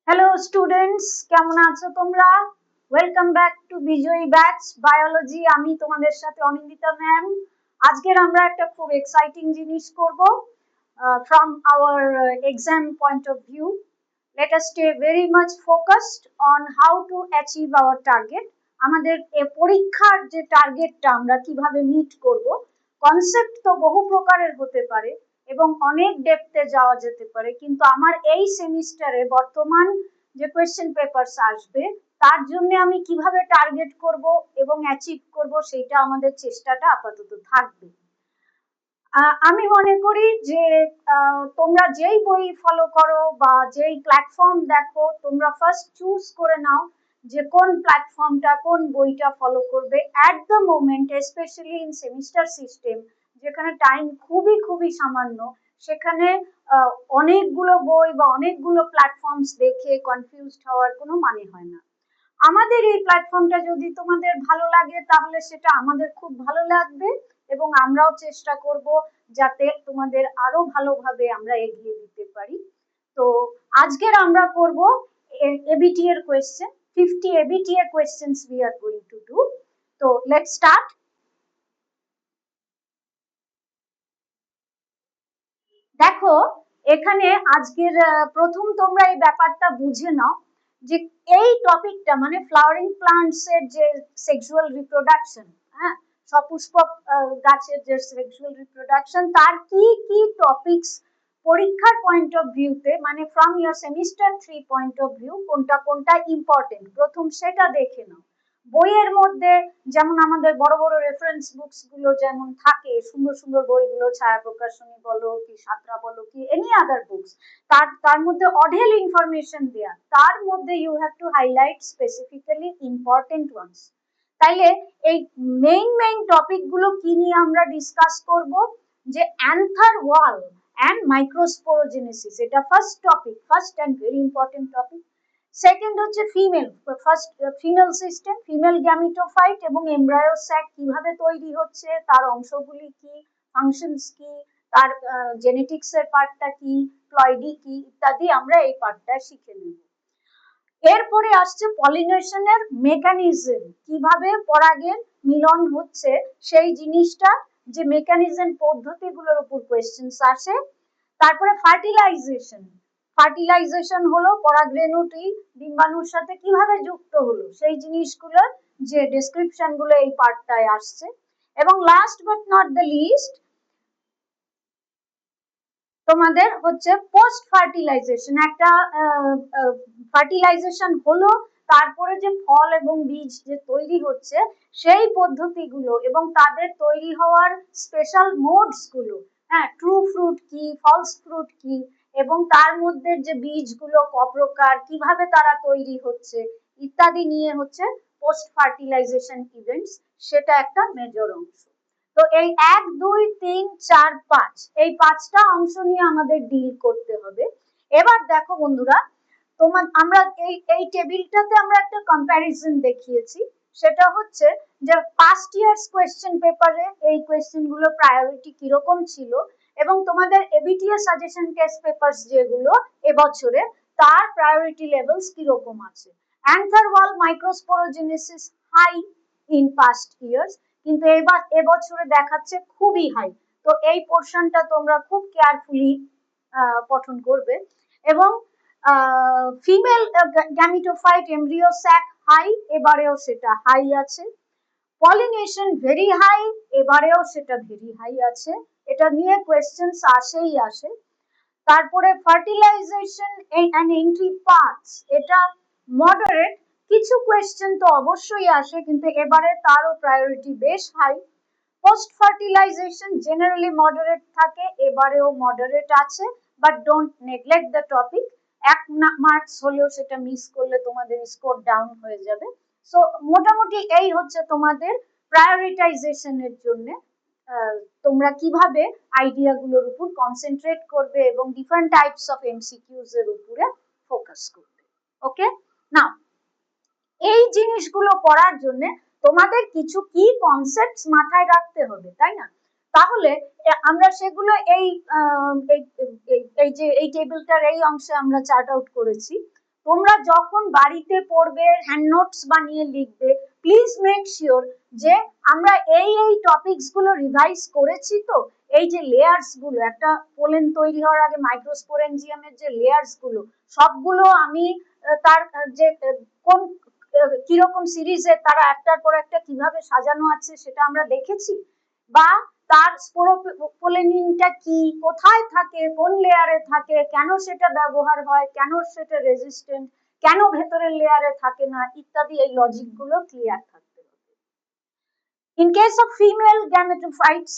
Hello students, কেমন আছো তোমরা? ওয়েলকাম ব্যাক টু বিজয়ী ব্যাচ বায়োলজি। আমি তোমাদের সাথে অনিন্দিতা ম্যাম। আজকের আমরা একটা খুব এক্সাইটিং জিনিস করব from our exam point of view. Let us stay very much focused on how to achieve our target. আমাদের পরীক্ষার যে টার্গেটটা আমরা কিভাবে মিট করব। কনসেপ্ট তো বহু প্রকারের হতে পারে এবং অনেক ডেপথে যাওয়া যেতে পারে, কিন্তু আমার এই সেমিস্টারে বর্তমান যে কোয়েশ্চেন পেপারস আসবে তার জন্য আমি কিভাবে টার্গেট করব এবং অ্যাচিভ করব সেটা আমাদের চেষ্টাটা আপাতত থাকবে। আমি মনে করি যে তোমরা যেই বই ফলো করো বা যেই প্ল্যাটফর্ম দেখো, তোমরা ফার্স্ট চুজ করে নাও যে কোন প্ল্যাটফর্মটা, কোন বইটা ফলো করবে at the moment, specially in semester system যেখানে টাইম খুবই খুবই সামান্য। সেখানে অনেকগুলো বই বা অনেকগুলো প্ল্যাটফর্মস দেখে কনফিউজড হওয়ার কোনো মানে হয় না। আমাদের এই প্ল্যাটফর্মটা যদি তোমাদের ভালো লাগে তাহলে সেটা আমাদের খুব ভালো লাগবে এবং আমরাও চেষ্টা করব যাতে তোমাদের আরো ভালোভাবে আমরা এগিয়ে দিতে পারি। তো আজকের আমরা করব এবিটি এর question. 50 ABTA questions we are going to do. So let's start. দেখো, এখানে আজকের প্রথম তোমরা এই ব্যাপারটা বুঝে নাও যে এই টপিকটা মানে ফ্লাওয়ারিং প্লান্টস এর যে সেক্সুয়াল রিপ্রোডাকশন, হ্যাঁ, সপুষ্পক গাছের যে সেক্সুয়াল রিপ্রোডাকশন, তার কি কি টপিকস পরীক্ষার পয়েন্ট অফ ভিউতে মানে from your semester 3 point of view কোনটা কোনটা ইম্পর্টেন্ট প্রথম সেটা দেখে নাও। বইয়ের মধ্যে যেমন আমাদের বড় বড় রেফারেন্স বুকস গুলো যেমন থাকে, সুন্দর সুন্দর বইগুলো, ছায়া প্রকাশনী বলো কি সাতরা বলো কি এনি আদার বুকস, তার তার মধ্যে অঢেল ইনফরমেশন দেয়া, তার মধ্যে you have to highlight specifically important ones. তাইলে এই মেইন টপিক গুলো কি নিয়ে আমরা ডিসকাস করব, যে অ্যান্থার ওয়াল অ্যান্ড মাইক্রোস্পোরোজেনেসিস, এটা first topic, first and very important topic. Second হচ্ছে female, first female system, female gametophyte এবং এমব্রায়ো স্যাক কিভাবে তৈরি হচ্ছে, তার অংশগুলি কি, ফাংশনস কি, তার জেনেটিক্স এর পার্টটা কি, প্লয়েডি কি, ইত্যাদি আমরা এই পার্টটা শিখে নেব। এরপরে আসছে পলিনেশনের মেকানিজম, কিভাবে পরাগের মিলন হচ্ছে সেই জিনিসটা, যে মেকানিজম পদ্ধতিগুলোর উপর কোয়েশ্চেন্স আসে। তারপরে ফার্টিলাইজেশন, ফার্টিলাইজেশন হলো পরাগরেণুটি ডিম্বাণুর সাথে কিভাবে যুক্ত হলো সেই জিনিসগুলোর যে ডেসক্রিপশন গুলো এই পার্টটায় আসছে। এবং last but not the least তোমাদের হচ্ছে পোস্ট ফার্টিলাইজেশন, একটা ফার্টিলাইজেশন হলো তারপরে যে ফল এবং বীজ যে তৈরি হচ্ছে সেই পদ্ধতিগুলো এবং তাদের তৈরি হওয়ার স্পেশাল মোডস গুলো, হ্যাঁ, ট্রু ফ্রুট কি, ফলস ফ্রুট কি, এবং তার মধ্যে যে বীজগুলো কপ্রকার, কিভাবে তারা তৈরি হচ্ছে ইত্যাদি নিয়ে হচ্ছে পোস্ট ফার্টিলাইজেশন ইভেন্টস, সেটা একটা মেজর অংশ। তো এই 1 2 3 4 5 এই 5টা অংশ নিয়ে আমাদের ডিল করতে হবে। এবার দেখো বন্ধুরা, আমরা এই টেবিলটাতে আমরা একটা কম্প্যারিজন দেখিয়েছি, সেটা হচ্ছে যে পাস্ট ইয়ার্স কোয়েশ্চেন পেপারে এই কোয়েশ্চেন গুলো প্রায়োরিটি কিরকম ছিল এবং তোমাদের এবিটিএ সাজেশন টেস্ট পেপারস যেগুলো এবছরে, তার প্রায়োরিটি লেভেলস কিরকম আছে। Anther wall microsporogenesis high in past years, কিন্তু এবছরে দেখাচ্ছে খুবই হাই। তো এই পোর্শনটা তোমরা খুব কেয়ারফুলি পঠন করবে। এবং female gametophyte embryo sec high, এবারেও সেটা হাই আছে। পলিনেশন ভেরি হাই, এবারেও সেটা ভেরি হাই আছে, এটা নিয়ে কোয়েশ্চেন্স আসেই আসে। তারপরে ফার্টিলাইজেশন এন্ড এন্ট্রি পাথস, এটা মডারেট, কিছু কোয়েশ্চেন তো অবশ্যই আসে কিন্তু এবারে তারও প্রায়োরিটি বেশ high. Post fertilization generally moderate থাকে, এবারেও মডারেট আছে, but don't neglect the topic. 1 marks হলেও সেটা মিস করলে তোমাদের স্কোর ডাউন হয়ে যাবে। সো মোটামুটি এই হচ্ছে তোমাদের প্রায়োরিটাইজেশনের জন্য তোমরা কিভাবে আইডিয়াগুলোর উপর কনসেন্ট্রেট করবে এবং ডিফারেন্ট টাইপস অফ এমসিকিউজ এর উপরে ফোকাস করবে। ওকে, নাও এই জিনিসগুলো পড়ার জন্য তোমাদের কিছু কি কনসেপ্টস মাথায় রাখতে হবে, তাই না? তাহলে আমরা সেগুলো এই যে এই টেবিলটার এই অংশে আমরা চার্ট আউট করেছি। তোমরা যখন বাড়িতে পড়বে, হ্যান্ড নোটস বানিয়ে লিখবে, প্লিজ মেক শিওর যে আমরা এই টপিকস গুলো রিভাইজ করেছি। তো এই যে লেয়ার্স গুলো, একটা পোলেন তৈরি হওয়ার আগে মাইক্রোস্পোরেঞ্জিয়ামের যে লেয়ার্স গুলো সবগুলো আমি তার যে কোন কিরকম সিরিজে তারা একটার পর একটা কিভাবে সাজানো আছে সেটা আমরা দেখেছি, বা তার স্পোরোপোলেনিনটা কি, কোথায় থাকে, কোন লেয়ারে থাকে, কেন সেটা ব্যবহার হয়, কেন সেটা রেজিস্ট্যান্ট, কেন ভেতরের লেয়ারে থাকে না, ইত্যাদি এই লজিক গুলো ক্লিয়ার থাকতে হবে। In case of female gametophytes,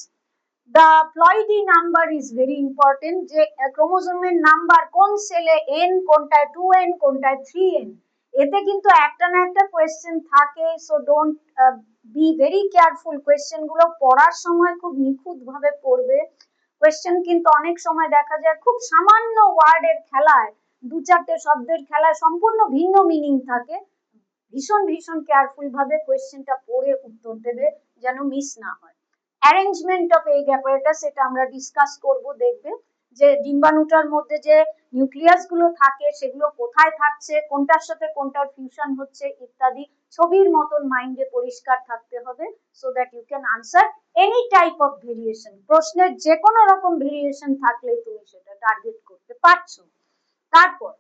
the ploidy number is very important, যে ক্রোমোজোমের নাম্বার কোন সেলে n, কোনটায় 2n, কোনটায় 3n, এতে কিন্তু একটা না একটা কোয়েশ্চেন থাকে। So don't be very careful, question গুলো পড়ার সময় খুব নিখুঁত ভাবে পড়বে। কোয়েশ্চেন কিন্তু অনেক সময় দেখা যায় খুব সামান্য ওয়ার্ডের খেলায়, দু চারটে শব্দের খেলায় সম্পূর্ণ ভিন্ন মিনিং থাকে। ভীষণ ভীষণ কেয়ারফুল ভাবে কোয়েশ্চেনটা পড়ে উত্তর দেবে, যেন মিস না হয়। অ্যারেঞ্জমেন্ট অফ এগ অ্যাপারেটাস, এটা আমরা ডিসকাস করব, দেখবে যে ডিম্বাণুটার মধ্যে যে নিউক্লিয়াস গুলো থাকে সেগুলো কোথায় থাকছে, কোনটার সাথে কোনটার ফিউশন হচ্ছে ইত্যাদি ছবির মতন মাইন্ডে পরিষ্কার থাকতে হবে, so that you can answer any type of variation. প্রশ্নের যে কোনো রকম ভেরিয়েশন থাকলে তুমি সেটা টার্গেট করতে পারছো। তারপর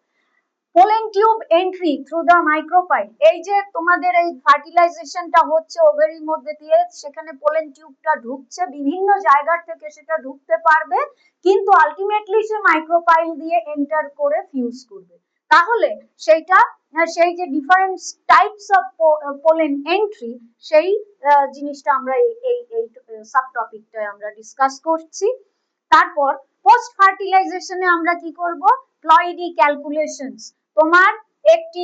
pollen tube entry through the micropyle, এই যে তোমাদের এই ফার্টিলাইজেশনটা হচ্ছে ওভারির মধ্যে দিয়ে, সেখানে পোলেন টিউবটা ঢুকছে, বিভিন্ন জায়গা থেকে সেটা ঢুকতে পারবে, কিন্তু আলটিমেটলি সে মাইক্রোপাইল দিয়ে এন্টার করে ফিউজ করবে। তাহলে সেইটা, সেই যে different types of pollen entry, সেই জিনিসটা আমরা এই সাব টপিকটায় আমরা ডিসকাস করছি। তারপর পোস্ট ফার্টিলাইজেশনে আমরা কি করব, প্লয়েডি ক্যালকুলেশনস। তোমার একটি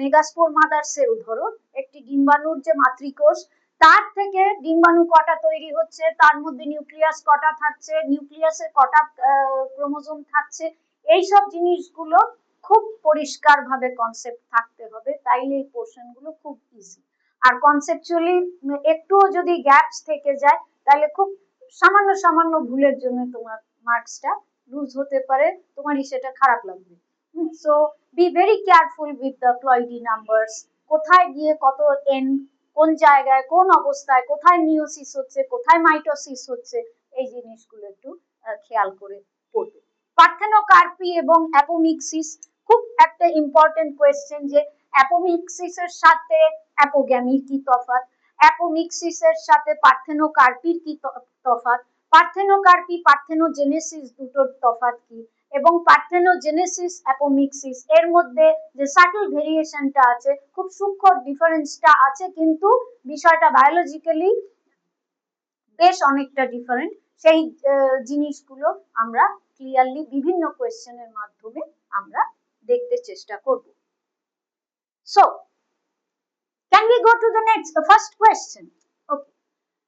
মেগাস্পোর মাদার সেল, ধরো একটি ডিম্বাণুর যে মাতৃকোষ, তার থেকে ডিম্বাণু কটা তৈরি হচ্ছে, তার মধ্যে নিউক্লিয়াস কটা থাকছে, নিউক্লিয়াসে কটা ক্রোমোজোম থাকছে, এইসব জিনিসগুলো খুব পরিষ্কার ভাবে কনসেপ্ট থাকতে হবে, তাইলে এই পোর্শন গুলো খুব ইজি। আর কনসেপচুয়ালি একটুও যদি গ্যাপস থেকে যায় তাহলে খুব সামান্য সামান্য ভুলের জন্য তোমার মার্কসটা লুজ হতে পারে, তোমারই সেটা খারাপ লাগবে। So be very careful with the ploidy numbers, কোথায় গিয়ে কত এন, কোন জায়গায়, কোন অবস্থায়, কোথায় মিওসিস হচ্ছে, কোথায় মাইটোসিস হচ্ছে, এই জিনিসগুলো একটু খেয়াল করে পড়বে। পার্থেনোকার্পি এবং অ্যাপোমিক্সিস খুব একটা ইম্পর্টেন্ট কোয়েশ্চেন, যে অ্যাপোমিক্সিসের সাথে অ্যাপোগ্যামির কি তফাৎ, অ্যাপোমিক্সিসের সাথে পার্থেনোকার্পির কি তফাৎ, পার্থেনোকার্পি পার্থেনোজেনেসিস দুটোর তফাৎ কি, এবং পার্থেনোজেনেসিস অ্যাপোমিক্সিস এর মধ্যে যে সাটল ভেরিয়েশনটা আছে, খুব সূক্ষ্ম ডিফারেন্সটা আছে, কিন্তু বিষয়টা বায়োলজিক্যালি বেশ অনেকটা ডিফারেন্ট। সেই জিনিসগুলো আমরা ক্লিয়ারলি বিভিন্ন কোয়েশ্চেনের মাধ্যমে আমরা দেখতে চেষ্টা করব। So can we go to the next, the first question? Okay,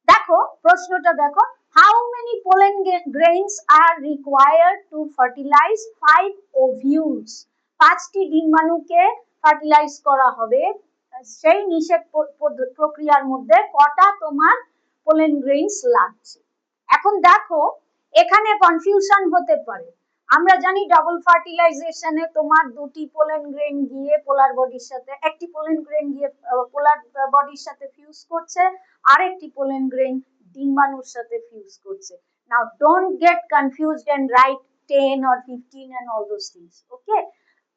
দেখো প্রশ্নটা দেখো, how many pollen grains are required to fertilize 5 ovules? 5টি ডিম্বাণুকে ফার্টিলাইজ করা হবে, সেই নিষেক প্রক্রিয়ার মধ্যে কটা তোমার পোলেন গ্রেইনস লাগছে। এখন দেখো এখানে কনফিউশন হতে পারে। আমরা জানি ডাবল ফার্টিলাইজেশনে তোমার দুটি পোলেন গ্রেইন গিয়ে পোলার বডির সাথে, একটি পোলেন গ্রেইন গিয়ে পোলার বডির সাথে ফিউজ করছে, আরেকটি পোলেন গ্রেইন ডিম্বাণুর সাথে ফিউজ করছে। Now don't get confused and write 10 or 15 and all those things. Okay,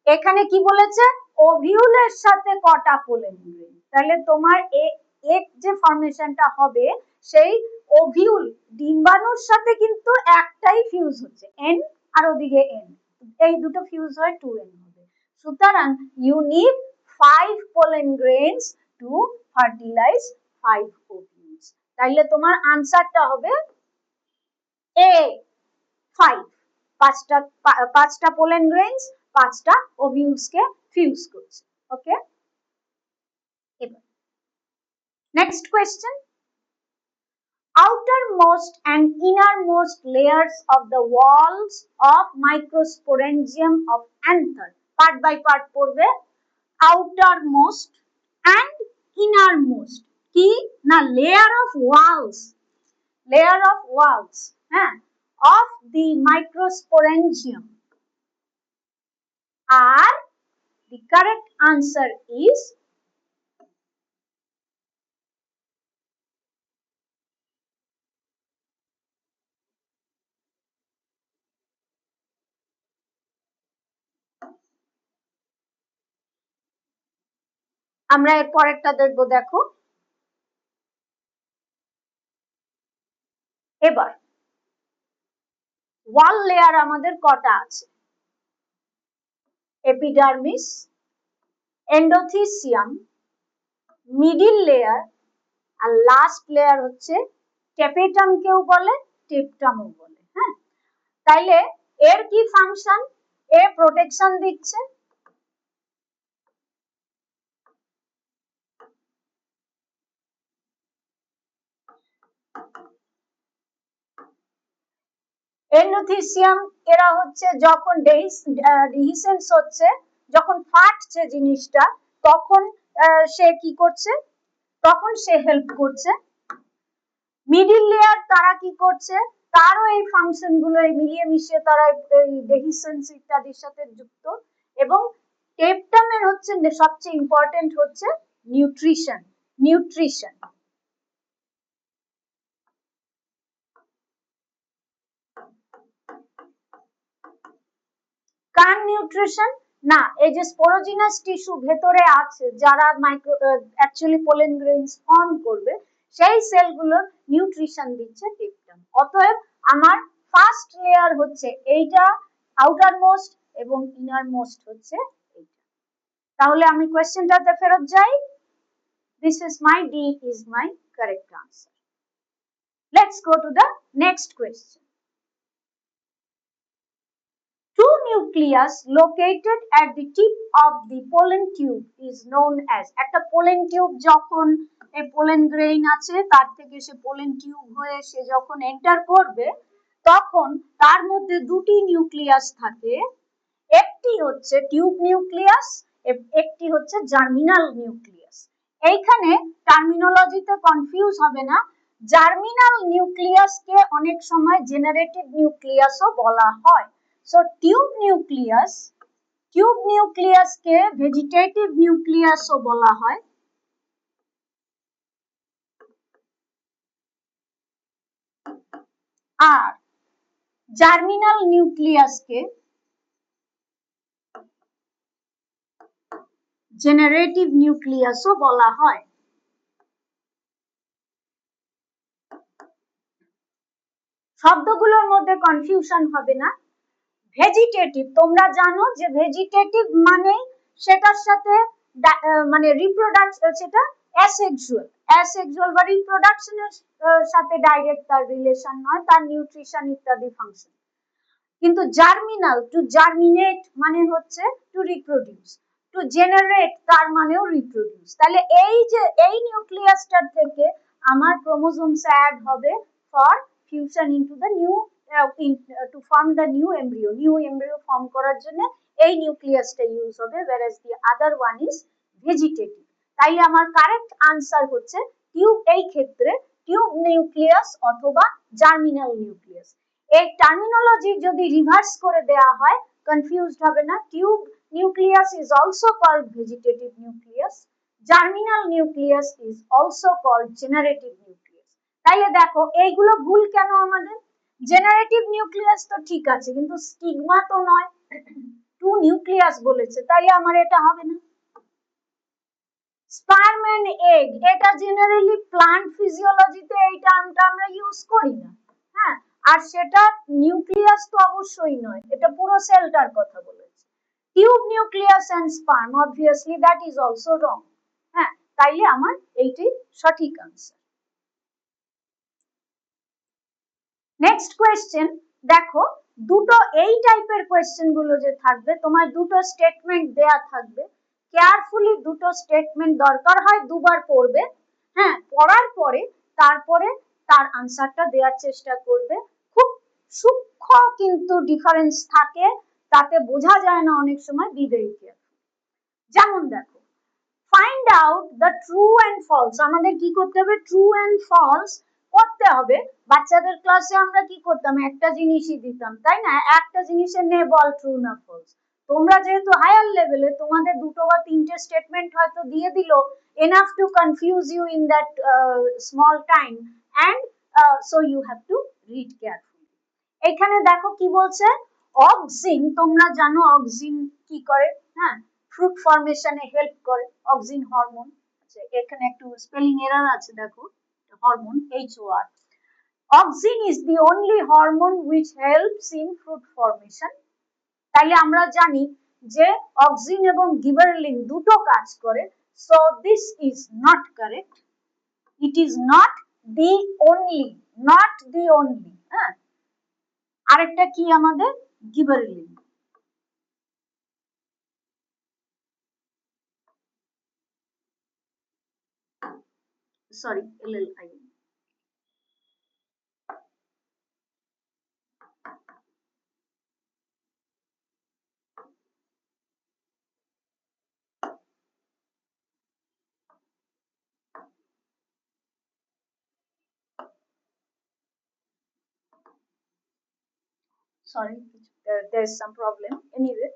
এখানে কি বলেছে, ওভিউলের সাথে কটা পোলেন গ্রেইন, তাহলে তোমার এক যে ফর্মেশনটা হবে, সেই ওভিউল ডিম্বাণুর সাথে কিন্তু একটাই ফিউজ হচ্ছে এন, আর ওদিকে এন, এই দুটো ফিউজ হয় 2n হবে। সুতরাং you need 5 pollen grains to fertilize 5 ovules. তাইলে তোমার আনসারটা হবে এ 5, পাঁচটা পোলেন গ্রেইনস 5টা ওভিউলস কে ফিউজ করছে। ওকে, এবার next question, outermost and innermost layers of the walls of microsporangium of anther, part by part পড়বে। outermost and innermost কি না, layer of walls, হ্যাঁ, of the microsporangium, R the correct answer is আমরা এর পরেরটা দেখবো। দেখো এবার ওয়াল লেয়ার আমাদের কটা আছে? এপিডার্মিস, এন্ডোথিসিয়াম, মিডিল লেয়ার আর লাস্ট লেয়ার হচ্ছে টেপেটাম, কেউ বলে টেপটামও বলে। হ্যাঁ, তাইলে এর কি ফাংশন? এ প্রোটেকশন দিচ্ছে, এন্ডোথিসিয়াম এরা হচ্ছে যখন ডিহিসেন্স হচ্ছে, যখন ফাটছে জিনিসটা, তখন সে কি করছে? তখন সে হেল্প করছে। মিডিল লেয়ার তারা কি করছে? তারও এই ফাংশন গুলো মিলিয়ে মিশিয়ে তারা এই ডিহিসেন্স ইত্যাদির সাথে যুক্ত। এবং টেপটামের হচ্ছে সবচেয়ে ইম্পর্টেন্ট হচ্ছে নিউট্রিশন। নিউট্রিশন কার নিউট্রিশন? না, এই যে স্পোরোজিনাস টিস্যু ভেতরে আছে যারা micro actually pollen grains form করবে, সেই সেলগুলোর নিউট্রিশন দিচ্ছে টেপটাম। অতএব আমার ফার্স্ট লেয়ার হচ্ছে এইটা, আউটার মোস্ট, এবং ইনার মোস্ট হচ্ছে এইটা। তাহলে আমি কোয়েশ্চেনটাতে ফেরত যাই। This is my D is my correct answer. Let's go to the next question. Two nucleus located at the tip of the pollen tube is known as, একটা pollen tube যখন এই pollen grain আছে তার থেকে সে pollen tube হয়ে সে যখন enter করবে, তখন তার মধ্যে দুটি নিউক্লিয়াস থাকে, একটি হচ্ছে টিউব নিউক্লিয়াস, একটি হচ্ছে জার্মিনাল নিউক্লিয়াস। এইখানে টার্মিনোলজিতে কনফিউজ হবে না। জার্মিনাল নিউক্লিয়াসকে অনেক সময় জেনারেটিভ নিউক্লিয়াসও বলা হয়। সো টিউব নিউক্লিয়াসকে ভেজিটেটিভ নিউক্লিয়াসও বলা হয়। আর জার্মিনাল নিউক্লিয়াসকে জেনারেটিভ নিউক্লিয়াসও বলা হয়। শব্দগুলোর মধ্যে কনফিউশন হবে না। ভেজিটেটিভ, তোমরা জানো যে ভেজিটেটিভ মানে সেটার সাথে মানে রিপ্রোডাকশন, সেটা অ্যাসেক্সুয়াল বা রিপ্রোডাকশনের সাথে ডাইরেক্ট তার রিলেশন নয়, তার নিউট্রিশন ইত্যাদি ফাংশন। কিন্তু জার্মিনাল, টু জার্মিনেট মানে হচ্ছে টু রিপ্রোডিউস, টু জেনারেট তার মানেও রিপ্রোডিউস। তাহলে এই যে এই নিউক্লিয়াসটার থেকে আমার ক্রোমোজোমস অ্যাড হবে for fusion into the new to form the new embryo form করার জন্য এই নিউক্লিয়াসটা ইউজ হবে, whereas the other one is vegetative। তাই আমার কারেক্ট আনসার হচ্ছে টিউব, এই ক্ষেত্রে টিউব নিউক্লিয়াস অথবা জার্মিনাল নিউক্লিয়াস। এই টার্মিনোলজি যদি রিভার্স করে দেয়া হয় কনফিউজড হবে না। Tube nucleus is also called vegetative nucleus, germinal nucleus is also called generative nucleus. তাইলে দেখো এইগুলো ভুল কেন আমাদের? জেনারেটিভ নিউক্লিয়াস তো ঠিক আছে, কিন্তু স্টিগমা তো নয়, টু নিউক্লিয়াস বলেছে, তাইলে আমার এটা হবে না। স্পার্ম এন্ড এগ, এটা জেনারেলি প্লান্ট ফিজিওলজিতে এই টার্মটা আমরা ইউজ করি না। হ্যাঁ, আর সেটা নিউক্লিয়াস তো অবশ্যই নয়, এটা পুরো সেলটার কথা বলেছে। Tube nucleus and sperm, obviously that is also wrong. হ্যাঁ, তাইলে আমার এইটি সঠিক আনসার। নেক্সট কোয়েশ্চেন দেখো, দুটো এই টাইপের কোয়েশ্চেন গুলো যে থাকবে, তোমার দুটো স্টেটমেন্ট দেয়া থাকবে, কেয়ারফুলি দুটো স্টেটমেন্ট দরকার হয় দুবার পড়বে। হ্যাঁ, পড়ার পরে তারপরে তার আনসারটা দেওয়ার চেষ্টা করবে। খুব সূক্ষ্ম কিন্তু ডিফারেন্স থাকে, তাতে বোঝা যায় না অনেক সময়, বি ভেরি কেয়ারফুল। যেমন দেখো, find out the true and false, আমাদের কি করতে হবে? ট্রু অ্যান্ড ফলস করতে হবে। বাচ্চাদের ক্লাসে আমরা কি করতাম? একটা জিনিসই দিতাম, তাই না? একটা জিনিসের নে বল ট্রু না ফলস। তোমরা যেহেতু হায়ার লেভেলে, তোমাদের দুটো বা তিনটে স্টেটমেন্ট হয়তো দিয়ে দিল, enough to confuse you in that small time, and so you have to read carefully. এখানে দেখো কি বলছে, অক্সিন, তোমরা জানো অক্সিন কি করে, হ্যাঁ, ফ্রুট ফর্মেশনে হেল্প করে, অক্সিন হরমোন। এখানে একটু স্পেলিং এরর আছে, দেখো, hormone HOR. Auxin is the only hormone which helps in fruit formation. তাইলে আমরা জানি যে অক্সিন এবং গিবারেলিন দুটো কাজ করে, so this is not correct. It is not the only, not the only. হ্যাঁ, আরেকটা কি আমাদের gibberellin. Sorry, LLI. Sorry, there's some problem. Anyway,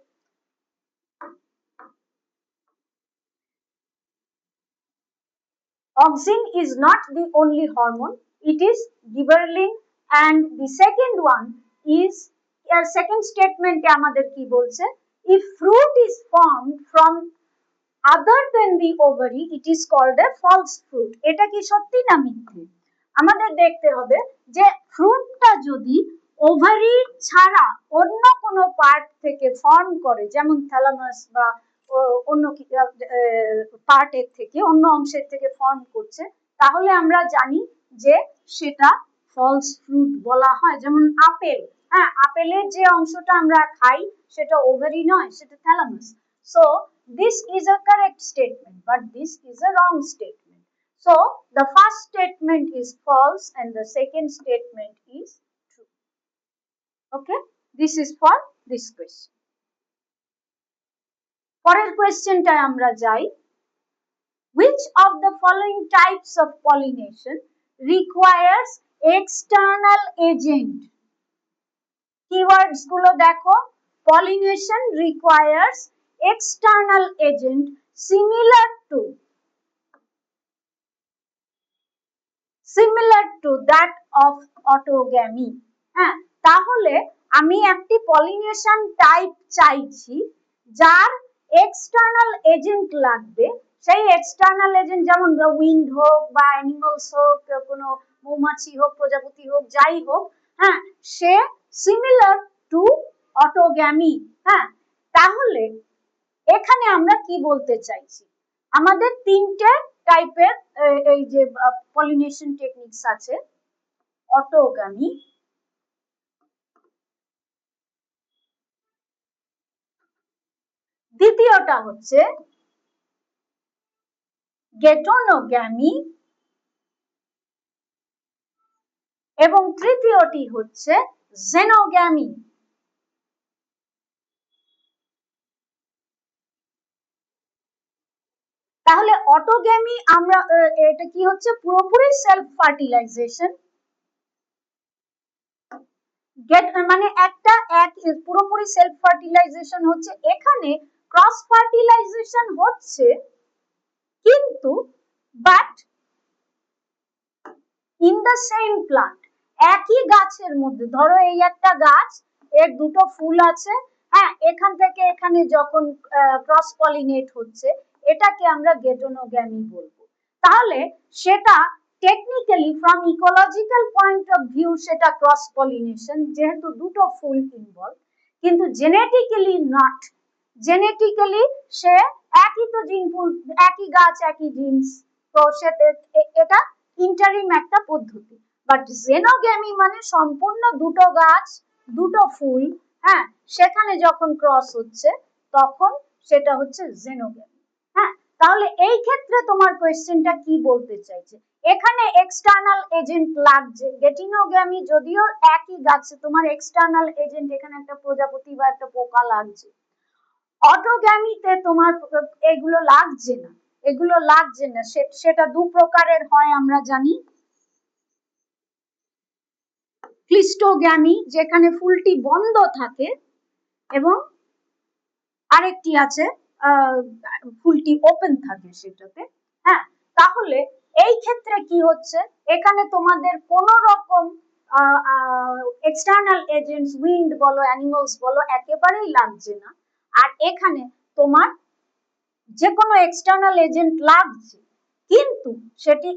auxin is not the only hormone. It is gibberellin, and the second one is second statement এ আমাদের কি বলছে, if fruit is formed from other than the ovary, it is called a false fruit. এটা কি সত্যি না মিথ্যে? আমাদের দেখতে হবে যে ফ্রুটটা যদি ওভারি ছাড়া অন্য কোনো পার্ট থেকে ফর্ম করে, যেমন থ্যালামাস বা অন্য পার্টের থেকে, অন্য অংশের থেকে ফর্ম করছে, তাহলে আমরা জানি যে সেটা ফলস ফ্রুট বলা হয়। যেমন আপেল, হ্যাঁ, আপেলের যে অংশটা আমরা খাই সেটা ওভারি নয়, সেটা thalamus. So this is a correct statement, but this is a wrong statement. So the first statement is false and the second statement is true. Okay, this is for this question. পরের কোয়েশ্চেনটায় আমরা যাই, which of the following types of pollination requires external agent? Keywords গুলো দেখো, pollination requires external agent similar to that of autogamy. হ্যাঁ, তাহলে আমি একটি পলিনেশন টাইপ চাইছি যার এক্সটার্নাল এজেন্ট লাগবে। সেই এক্সটার্নাল এজেন্ট যেমন উইন্ড হোক বা অ্যানিমালস হোক, কোনো মৌমাছি হোক, প্রজাপতি হোক, যাই হোক, হ্যাঁ, সে সিমিলার টু অটোগ্যামি। হ্যাঁ, তাহলে এখানে আমরা কি বলতে চাইছি, আমাদের তিনটে টাইপের এই যে পলিনেশন টেকনিক্স আছে, অটোগামি, দ্বিতীয়টা হচ্ছে গেটোনোগ্যামি, এবং তৃতীয়টি হচ্ছে জেনোগ্যামি। তাহলে অটোগ্যামি আমরা এটা কি হচ্ছে, পুরোপুরি সেলফ ফার্টিলাইজেশন, মানে একটা পুরোপুরি সেলফ ফার্টিলাইজেশন হচ্ছে, এখানে ক্রস ফার্টিলাইজেশন হচ্ছে, কিন্তু but in the same plant, একই গাছের মধ্যে। ধরো এই একটা গাছ, এর দুটো ফুল আছে, হ্যাঁ, এখান থেকে এখানে যখন ক্রস পলিনেট হচ্ছে, এটাকে আমরা গেটোনোগ্যামি বলবো। তাহলে সেটা technically from ecological point of view সেটা ক্রস পলিনেশন, যেহেতু দুটো ফুল ইনভলভ, কিন্তু জেনেটিক্যালি নট। জেনেটিক্যালি সে একই তো জিন ফুল, একই গাছ, একই জিন্স, তো সেটা এটা ইন্টারিম একটা পদ্ধতি। বাট জেনোগ্যামি মানে সম্পূর্ণ দুটো গাছ, দুটো ফুল, হ্যাঁ, সেখানে যখন ক্রস হচ্ছে তখন সেটা হচ্ছে জেনোগ্যামি। হ্যাঁ, তাহলে এই ক্ষেত্রে তোমার কোয়েশ্চেনটা কি বলতে চাইছে, এখানে এক্সটার্নাল এজেন্ট লাগছে। গেটিনোগ্যামি যদিও একই গাছে, তোমার এক্সটার্নাল এজেন্ট এখানে একটা প্রজাপতি বা একটা পোকা লাগছে। অটোগ্যামিতে তোমার এগুলো লাগছে না, এগুলো লাগছে না। সেটা দু প্রকারের হয় আমরা জানি, ক্লিস্টোগ্যামি যেখানে ফুলটি বন্ধ থাকে, এবং আরেকটি আছে ফুলটি ওপেন থাকে সেটাতে। হ্যাঁ, তাহলে এই ক্ষেত্রে কি হচ্ছে, এখানে তোমাদের কোন রকম এক্সটার্নাল এজেন্টস, উইন্ড বলো, অ্যানিমালস বলো, একেবারেই লাগছে না। আর এখানে তোমার যে কোনো এক্সটার্নাল এজেন্ট লাগছে, কিন্তু সেটি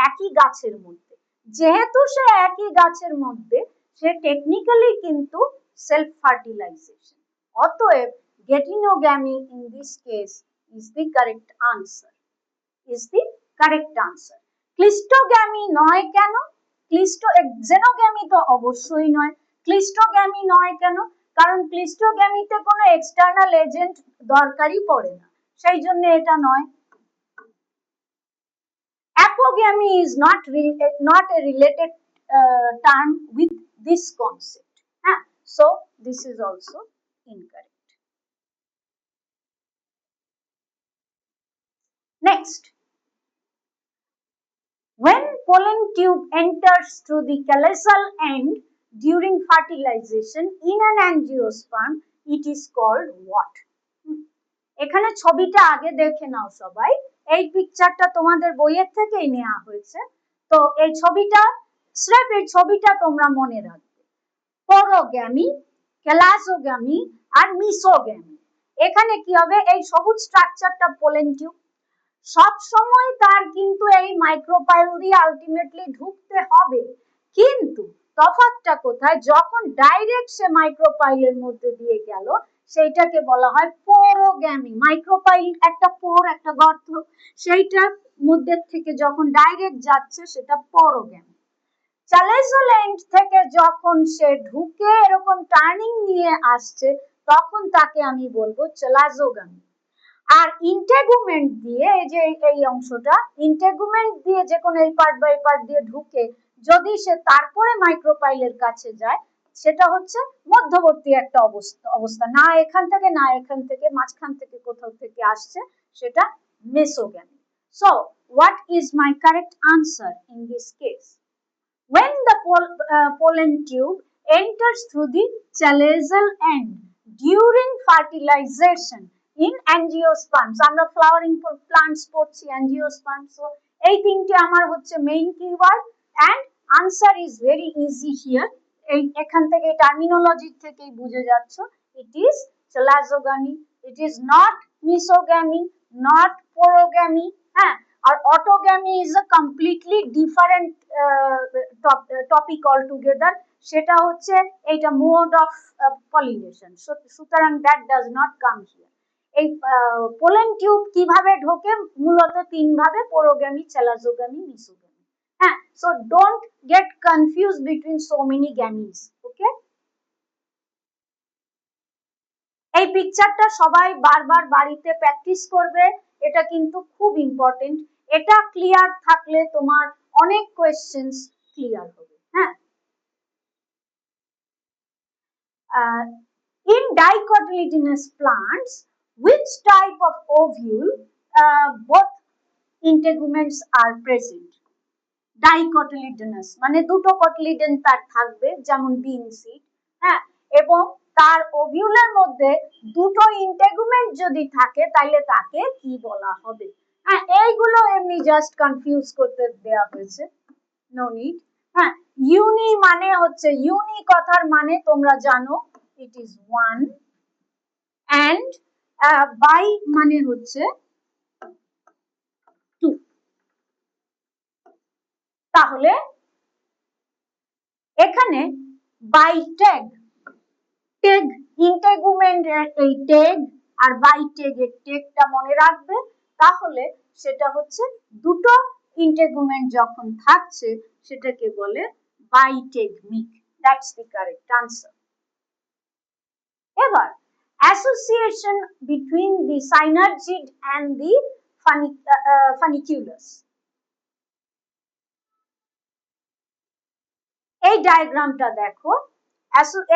একই গাছের মধ্যে। যেহেতু সে একই গাছের মধ্যে, সে টেকনিক্যালি কিন্তু সেলফ ফার্টিলাইজেশন। অতএব গেটিনোগ্যামি in this case is the correct answer, is the correct answer. ক্লিস্টোগ্যামি নয় কেন? জেনোগ্যামি তো অবশ্যই নয়। ক্লিস্টোগ্যামি নয় কেন? কারণ ক্লিস্টোগ্যামিতে কোনো এক্সটার্নাল এজেন্ট দরকারই পড়ে না, সেই জন্য এটা নয়। Apogamy is not a related term with this concept. So this is also incorrect. Next, when pollen tube enters through the callosal end during fertilization in an angiosperm, it is called what? এখানে ছবিটা আগে দেখে নাও সবাই। এই পিকচারটা তোমাদের বইয়ের থেকেই নেওয়া হয়েছে। তো এই ছবিটা, স্রেফ এই ছবিটা তোমরা মনে রাখবে। পোরোগ্যামি, ক্যালাসোগ্যামি আর মিসোগ্যামি। এখানে কি হবে, এই সবুজ স্ট্রাকচারটা পোলেন টিউব, সব সময় তার কিন্তু এই মাইক্রোপাইল দিয়ে আলটিমেটলি ঢুকতে হবে। কিন্তু তফাৎটা কোথায়, যখন ডাইরেক্ট সে মাইক্রোপাইলের মধ্যে দিয়ে গেল, সেইটাকে বলা হয় পোরোগ্যামি। মাইক্রোপাইল একটা পোর, একটা গর্ত, সেইটার মধ্যে থেকে যখন ডাইরেক্ট যাচ্ছে সেটা পোরোগ্যামি। চালেজল এন্ড থেকে যখন সে ঢুকে এরকম টার্নিং নিয়ে আসছে, তখন তাকে আমি বলবো চালাজোগামি। আর ইন্টেগুমেন্ট দিয়ে, এই যে এই অংশটা, ইন্টেগুমেন্ট দিয়ে যে কোনো এই পার্ট বাই পার্ট দিয়ে ঢুকে যদি সে তারপরে মাইক্রোপাইলের কাছে যায়, সেটা হচ্ছে মধ্যবর্তী একটা অবস্থা, না এখান থেকে না এখান থেকে, মাঝখান থেকে কোথাও থেকে আসছে, সেটা mesogamy. So what is my correct answer in this case? When the pollen tube enters through the chalazal end during fertilization in angiosperms, আমরা flowering plants পড়ছি angiosperms, so এই তিনটে আমার হচ্ছে main keyword, and answer is very easy here. এই এখান থেকে terminology থেকেই বুঝে যাচ্ছ, it is chalazogamy, it is not mesogamy, not porogamy. হ্যাঁ, আর autogamy is a completely different topic all together. সেটা হচ্ছে এইটা মোড অফ পলিনেশন, সুতরাং that does not come here. এই পোলেন টিউব কিভাবে ঢোকে, মূলত তিন ভাবে: পোরোগ্যামি, চালাজোগামি, মিসোগ্যামি। হ্যাঁ, so don't get confuse between so many gamies. Okay, এই পিকচারটা সবাই বারবার বাড়িতে প্র্যাকটিস করবে, এটা কিন্তু খুব ইম্পর্টেন্ট। এটা ক্লিয়ার থাকলে তোমার অনেক কোয়েশ্চেন্স ক্লিয়ার হবে। হ্যাঁ, in dicotyledonous plants, which type of ovule both integuments are present? ডাইকটিলিডনাস মানে দুটো কটিলিডেন তার থাকবে, যেমন বিন সিড। হ্যাঁ, এবং তার ওভিউলের মধ্যে দুটো ইন্টেগুমেন্ট যদি থাকে, তাহলে তাকে কি বলা হবে? হ্যাঁ, এইগুলো এমনি জাস্ট কনফিউজ করতে দেওয়া হয়েছে, নো নিড। হ্যাঁ, ইউনি মানে হচ্ছে, ইউনি কথার মানে তোমরা জানো, it is one, and by মানে হচ্ছে টু। তাহলে এখানে বাই ট্যাগ, টেগ ইন্টেগুমেন্টের এই টেগ আর বাই টেগের টেগটা মনে রাখবে, তাহলে সেটা হচ্ছে দুটো ইন্টেগুমেন্ট যখন থাকছে সেটাকে বলে bitegmic. That's the correct answer. এবার association between the synergid and the funiculus. এই ডায়াগ্রামটা দেখো,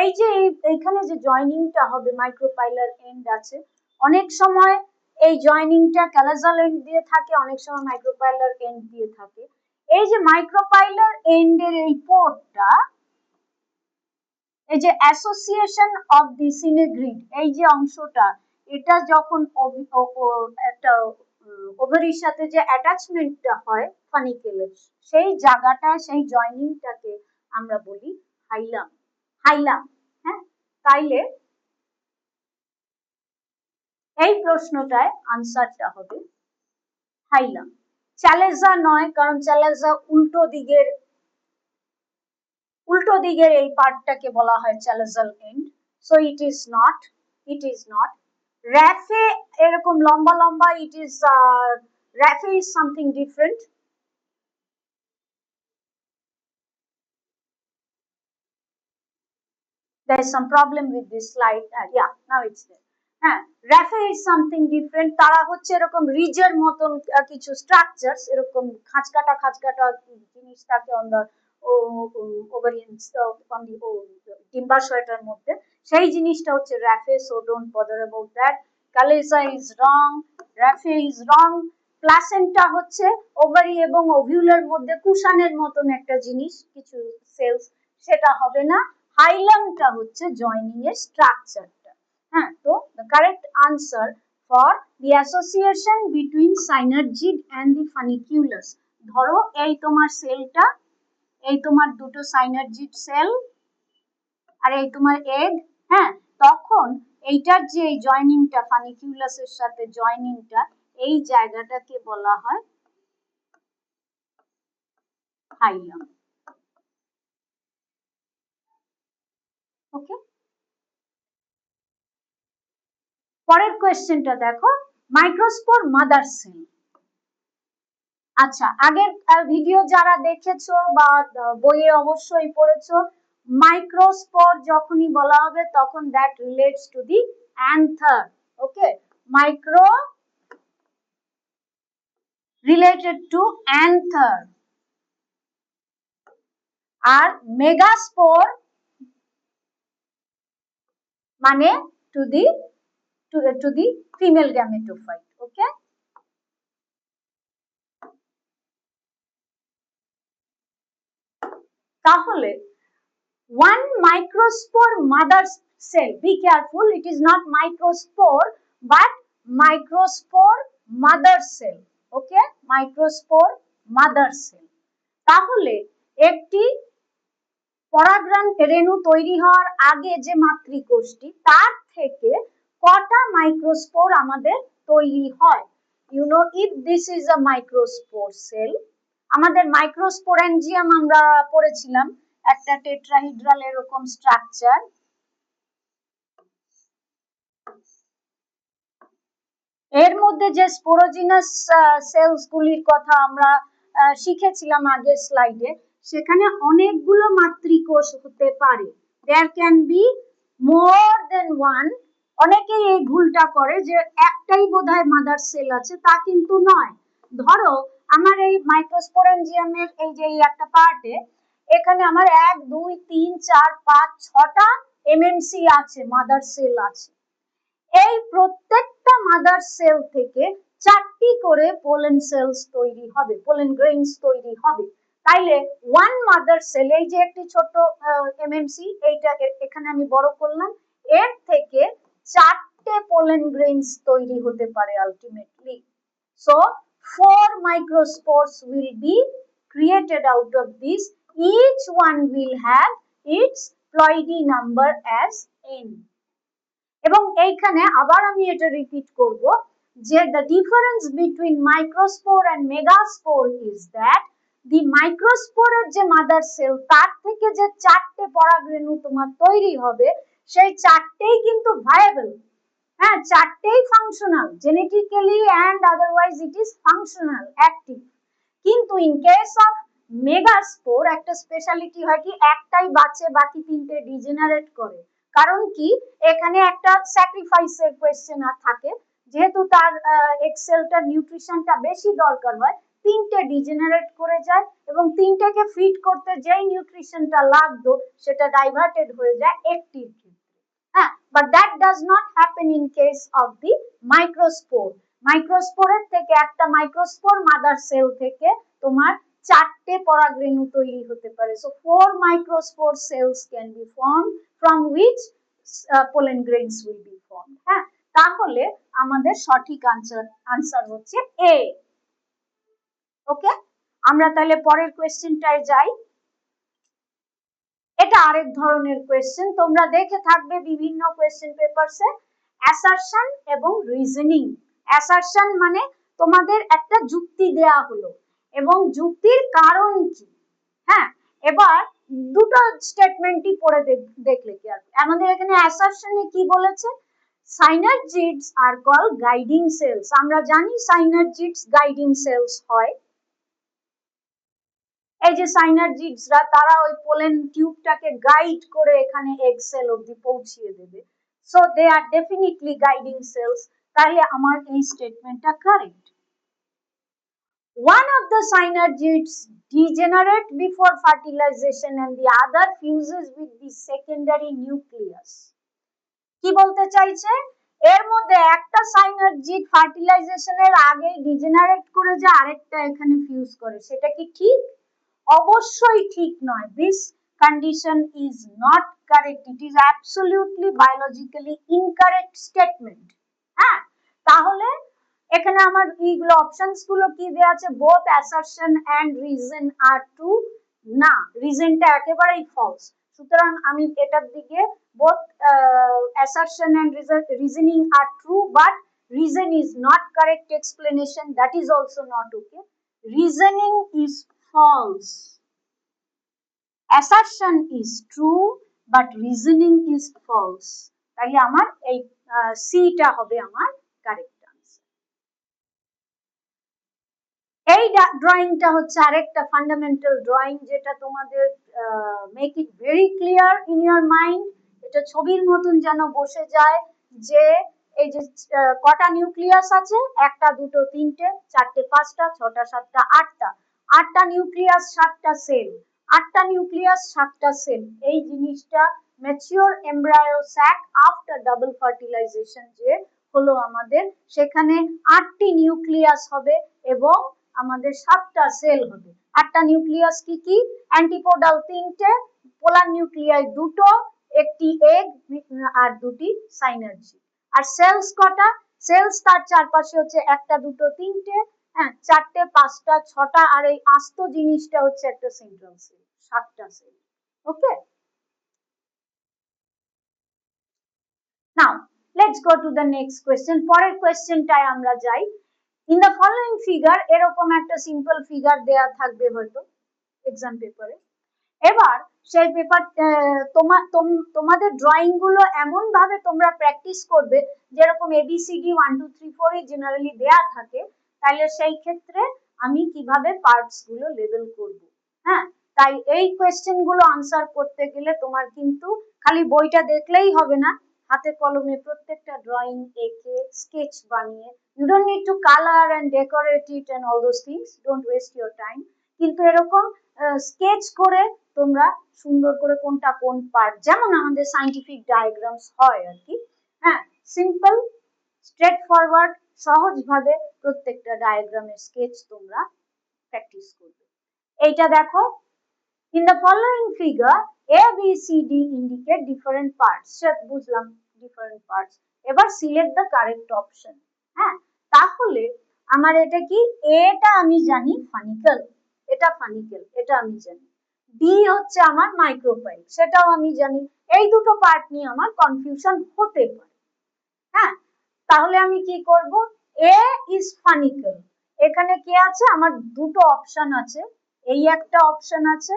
এই যে এইখানে যে জয়নিংটা হবে, মাইক্রোপাইলার এন্ড আছে, অনেক সময় এই জয়নিংটা ক্যালাজাল এন্ড দিয়ে থাকে, অনেক সময় মাইক্রোপাইলার এন্ড দিয়ে থাকে। এই যে মাইক্রোপাইলার এন্ডের এই পোর্টটা, এই যে অ্যাসোসিয়েশন অফ দি সিনেগ্রিড, এই যে অংশটা, এটা যখন একটা ওভারির সাথে যে অ্যাটাচমেন্টটা হয় ফানিকেলের, সেই জায়গাটা, সেই জয়নিংটাকে আমরা বলি হাইলাম। হাইলাম, হ্যাঁ। তাইলে এই প্রশ্নটায় আনসারটা হবে হাইলাম। চ্যালেজা নয়, কারণ চ্যালেজা উল্টো দিকের এই পার্টটাকে বলা হয় chalazal end, so it is not, it is not. Raphe এরকম লম্বা লম্বা, it is raphe is something different. There is some problem with this slide. Yeah, now it's there. হ্যাঁ, র্যাফে ইজ সামথিং ডিফারেন্ট। তারা হচ্ছে এরকম রিজের মতন কিছু স্ট্রাকচারস, এরকম খাঁজকাটা খাঁজকাটা জিনিস থাকে on the ovarian, on the ডিম্বাশয়টার মধ্যে, সেই জিনিসটা হচ্ছে raphe. So don't bother about that. Chalaza is wrong, raphe is wrong. Placenta হচ্ছে ওভারি এবং ওভিউলের মধ্যে কুশানের মতন একটা জিনিস, কিছু সেলস, সেটা হবে না। হাইলামটা হচ্ছে জয়নিং এর স্ট্রাকচারটা। হ্যাঁ, তো the correct answer for the association between synergid and the funiculus, ধরো এই তোমার সেলটা, এই তোমার দুটো সাইনার্জিড সেল আর এই তোমার এগ, হ্যাঁ, তখন এইটার যে জয়নিংটা ফানিকিউলাসের সাথে জয়নিংটা, এই জায়গাটাকে বলা হয় হাইলাম। ওকে, পরের কোয়েশ্চেনটা দেখো, মাইক্রোস্পোর মাদার সেল। আচ্ছা, আগের ভিডিও যারা দেখেছো বা বইয়ে অবশ্যই পড়েছো, মাইক্রোস্পোর যখনই বলা হবে তখন that relates to the anther. Okay, micro related to anther, আর মেগাস্পোর মানে to the female gametophyte. Okay, তাহলে one microspore mother cell, be careful, it is not microspore but microspore mother cell. Okay, microspore mother cell। তাহলে একটি পরাগরেণু রেণু তৈরি হওয়ার আগে যে মাতৃকোষটি, তার থেকে কটা মাইক্রোস্পোর আমাদের তৈরি হয়? You know, if this is a microspore cell, আমাদের মাইক্রোস্পোরেঞ্জিয়াম আমরা পড়েছিলাম, একটা টেট্রাহিড্রাল এরকম স্ট্রাকচার। এর মধ্যে যে স্পোরোজিনাস সেলস গুলির কথা আমরা শিখেছিলাম আগের স্লাইডে, সেখানে অনেকগুলো মাতৃকোষ হতে পারে। There can be more than one. অনেকেই এই ভুলটা করে যে একটাই বোধহয় মাদার সেল আছে, তা কিন্তু নয়। ধরো আমার এই মাইক্রোস্পোরেঞ্জিয়ামের এই যে একটা পার্টে, এখানে আমার 1 2 3 4 5 6টা এমএমসি আছে, মাদার সেল আছে। এই প্রত্যেকটা মাদার সেল থেকে 4টি করে পোলেন সেলস তৈরি হবে, পোলেন গ্রেইনস তৈরি হবে। তাইলে ওয়ান মাদার সেল, এই যে একটি ছোট এমএমসি, এইটা এখানে আমি বড় করলাম, এর থেকে 4টে পোলেন গ্রেইনস তৈরি হতে পারে ultimately. So 4 microspores will be created out of this. Each one will have its ploidy number as n. এবং এইখানে আবার আমি এটা রিপিট করব যে the difference between microspore and megaspore is that the microspore এর যে মাদার সেল, তার থেকে যে 4টে পরাগরেণু তোমার তৈরি হবে, সেই 4টেই কিন্তু ভায়াবল। হ্যাঁ, 4টেই functional, genetically and otherwise it is functional, active. কিন্তু ইন কেস অফ মেগাস্পোর একটা স্পেশালিটি হয় কি, একটাই বাঁচে, বাকি 3টে ডিজেনারেট করে। কারণ কি, এখানে একটা স্যাক্রিফাইসের কোয়েশ্চেন থাকে, যেহেতু তার এক্সেলটার নিউট্রিশনটা বেশি দরকার হয়, 3টে ডিজেনারেট করে যায় এবং 3টেকে ফিড করতে যেই নিউট্রিশনটা লাগতো সেটা ডাইভার্টেড হয়ে যায় একটির ক্ষেত্রে। হ্যাঁ, but that does not happen in case of the microspore. মাইক্রোস্পোরের থেকে একটা মাইক্রোস্পোর মাদার সেল থেকে তোমার 4টে পরাগরেণু তৈরি হতে পারে। So 4 microspore cells can be formed from which pollen grains will be formed. হ্যাঁ, তাহলে আমাদের সঠিক আনসার হচ্ছে এ। ওকে, আমরা তাহলে পরের কোয়েশ্চেনটায় যাই। এটা আরেক ধরনের কোয়েশ্চেন, তোমরা দেখে থাকবে বিভিন্ন কোয়েশ্চেন পেপারসে। অ্যাসারশন এবং রিজনিং। অ্যাসারশন মানে তোমাদের একটা যুক্তি দেয়া হলো এবং যুক্তির কারণ কি। হ্যাঁ, এবার দুটো স্টেটমেন্টই পড়ে দেখলে কি আর আমাদের এখানে অ্যাসারশনে কি বলেছে, সাইনারজিডস আর কল গাইডিং সেলস। আমরা জানি সাইনারজিডস গাইডিং সেলস হয়। এই যে সাইনারজিডসরা তারা ওই পোলেন টিউবটাকে গাইড করে এখানে এগ সেল অবধি পৌঁছিয়ে দেবে। So they are definitely guiding cells. তাহলে আমার এই স্টেটমেন্টটা correct. One of the synergids degenerate before fertilization and the other fuses with the secondary nucleus. কি বলতে চাইছে, এর মধ্যে একটা সাইনারজিড ফার্টিলাইজেশনের আগে ডিজেনারেট করে যে আরেকটা এখানে ফিউজ করে, সেটা কি ঠিক? অবশ্যই ঠিক নয়। This condition is not correct, it is absolutely biologically incorrect statement. হ্যাঁ, তাহলে এখানে আমার এইগুলো অপশনস গুলো কি দেওয়া আছে, both assertion and reason are true. না, রিজনটা একেবারেই ফলস। সুতরাং আমি এটার দিকে both assertion and reasoning are true, but reason is not correct explanation. That is also not okay. Reasoning is false. Assertion is true, but reasoning is false. তাহলে আমার এই সিটা হবে আমার কারেক্ট আনসার। এই ড্রয়িংটা হচ্ছে আরেকটা ফান্ডামেন্টাল ড্রয়িং, যেটা তোমাদের make it very clear in your mind. এটা ছবির মতন যেন বসে যায় যে এই যে কটা নিউক্লিয়াস আছে, একটা দুটো তিনটে চারটে পাঁচটা ছটা সাতটা আটটা, আটটা নিউক্লিয়াস সাতটা সেল, আটটা নিউক্লিয়াস সাতটা সেল। এই জিনিসটা mature embryo sac after double fertilization যে হলো আমাদের, সেখানে 8টি নিউক্লিয়াস হবে এবং আমাদের 7টা সেল হবে। 8টা নিউক্লিয়াস কি কি, অ্যান্টিপোডাল 3টে, পোলার নিউক্লিয়াই 2টো, একটি এগ আর 2টি সাইনারজি। আর সেলস কটা, সেলস তার চারপাশে হচ্ছে একটা দুটো তিনটে, হ্যাঁ 4টে 5টা 6টা, আর এই আস্ত জিনিসটা হচ্ছে একটা সেন্ট্রাল সেল, 7টা cell. Okay, now let's go to the next question. পরের কোয়েশ্চেনটায় আমরা যাই। ইন দ্য ফলোইং ফিগার, এরকম একটা সিম্পল ফিগার দেয়া থাকবে হয়তো এক্সাম পেপারে। এবার সেই পেপার তোমাদের ড্রয়িং গুলো এমন ভাবে তোমরা প্র্যাকটিস করবে যেরকম ABCD 1 2 3 4 জেনারেলি দেয়া থাকে, তাহলে সেই ক্ষেত্রে আমি কিভাবে পার্টস গুলো লেবেল করব। হ্যাঁ, তাই এই কোয়েশ্চেন গুলো আনসার করতে গেলে তোমার কিন্তু খালি বইটা দেখলেই হবে না, হাতে কলমে প্রত্যেকটা ড্রয়িং এঁকে স্কেচ বানিয়ে, you don't need to colour and decorate it and all those things, don't waste your time. কিন্তু এরকম স্কেচ করে তোমরা সুন্দর করে কোনটা কোন পার্ট, যেমন আমাদের সাইন্টিফিক ডায়াগ্রামস হয় আর কি, হ্যাঁ সিম্পল স্ট্রেট ফরওয়ার্ড সহজভাবে প্রত্যেকটা ডায়াগ্রামের স্কেচ তোমরা প্র্যাকটিস করবে। এইটা দেখো, in the following figure ABCD indicate different parts. বুঝলাম ডিফারেন্ট পার্টস। এবার সিলেক্ট দ্য কারেক্ট অপশন। হ্যাঁ, তাহলে আমার এটা কি, এটা আমি জানি ফানিকেল, এটা ফানিকেল, এটা আমি জানি। বি হচ্ছে আমার মাইক্রোপাইল, সেটাও আমি জানি। এই দুটো পার্ট নিয়ে আমার কনফিউশন হতে পারে। হ্যাঁ, তাহলে আমি কি করব, এ ইজ ফানিকেল। এখানে কি আছে, আমার দুটো অপশন আছে, এই একটা অপশন আছে,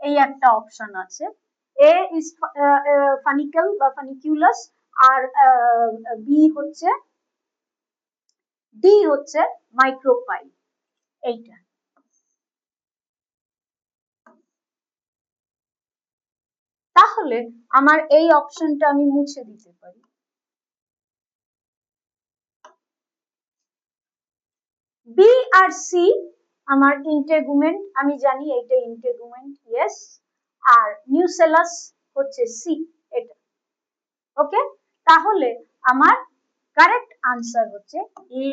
এই একটা অপশন আছে। এ ইজ ফানিকেল বা ফানিকুলাস, আর বি হচ্ছে, ডি হচ্ছে মাইক্রোপাইল। এইটা তাহলে আমার এই অপশনটা আমি মুছে দিতে পারি। বি আর সি আমার ইন্টেগুমেন্ট, আমি জানি এইটা ইন্টেগুমেন্ট, ইয়েস। আর নিউসেলাস হচ্ছে সি, এটা। ওকে, তাহলে আমার কারেক্ট আনসার হচ্ছে এ।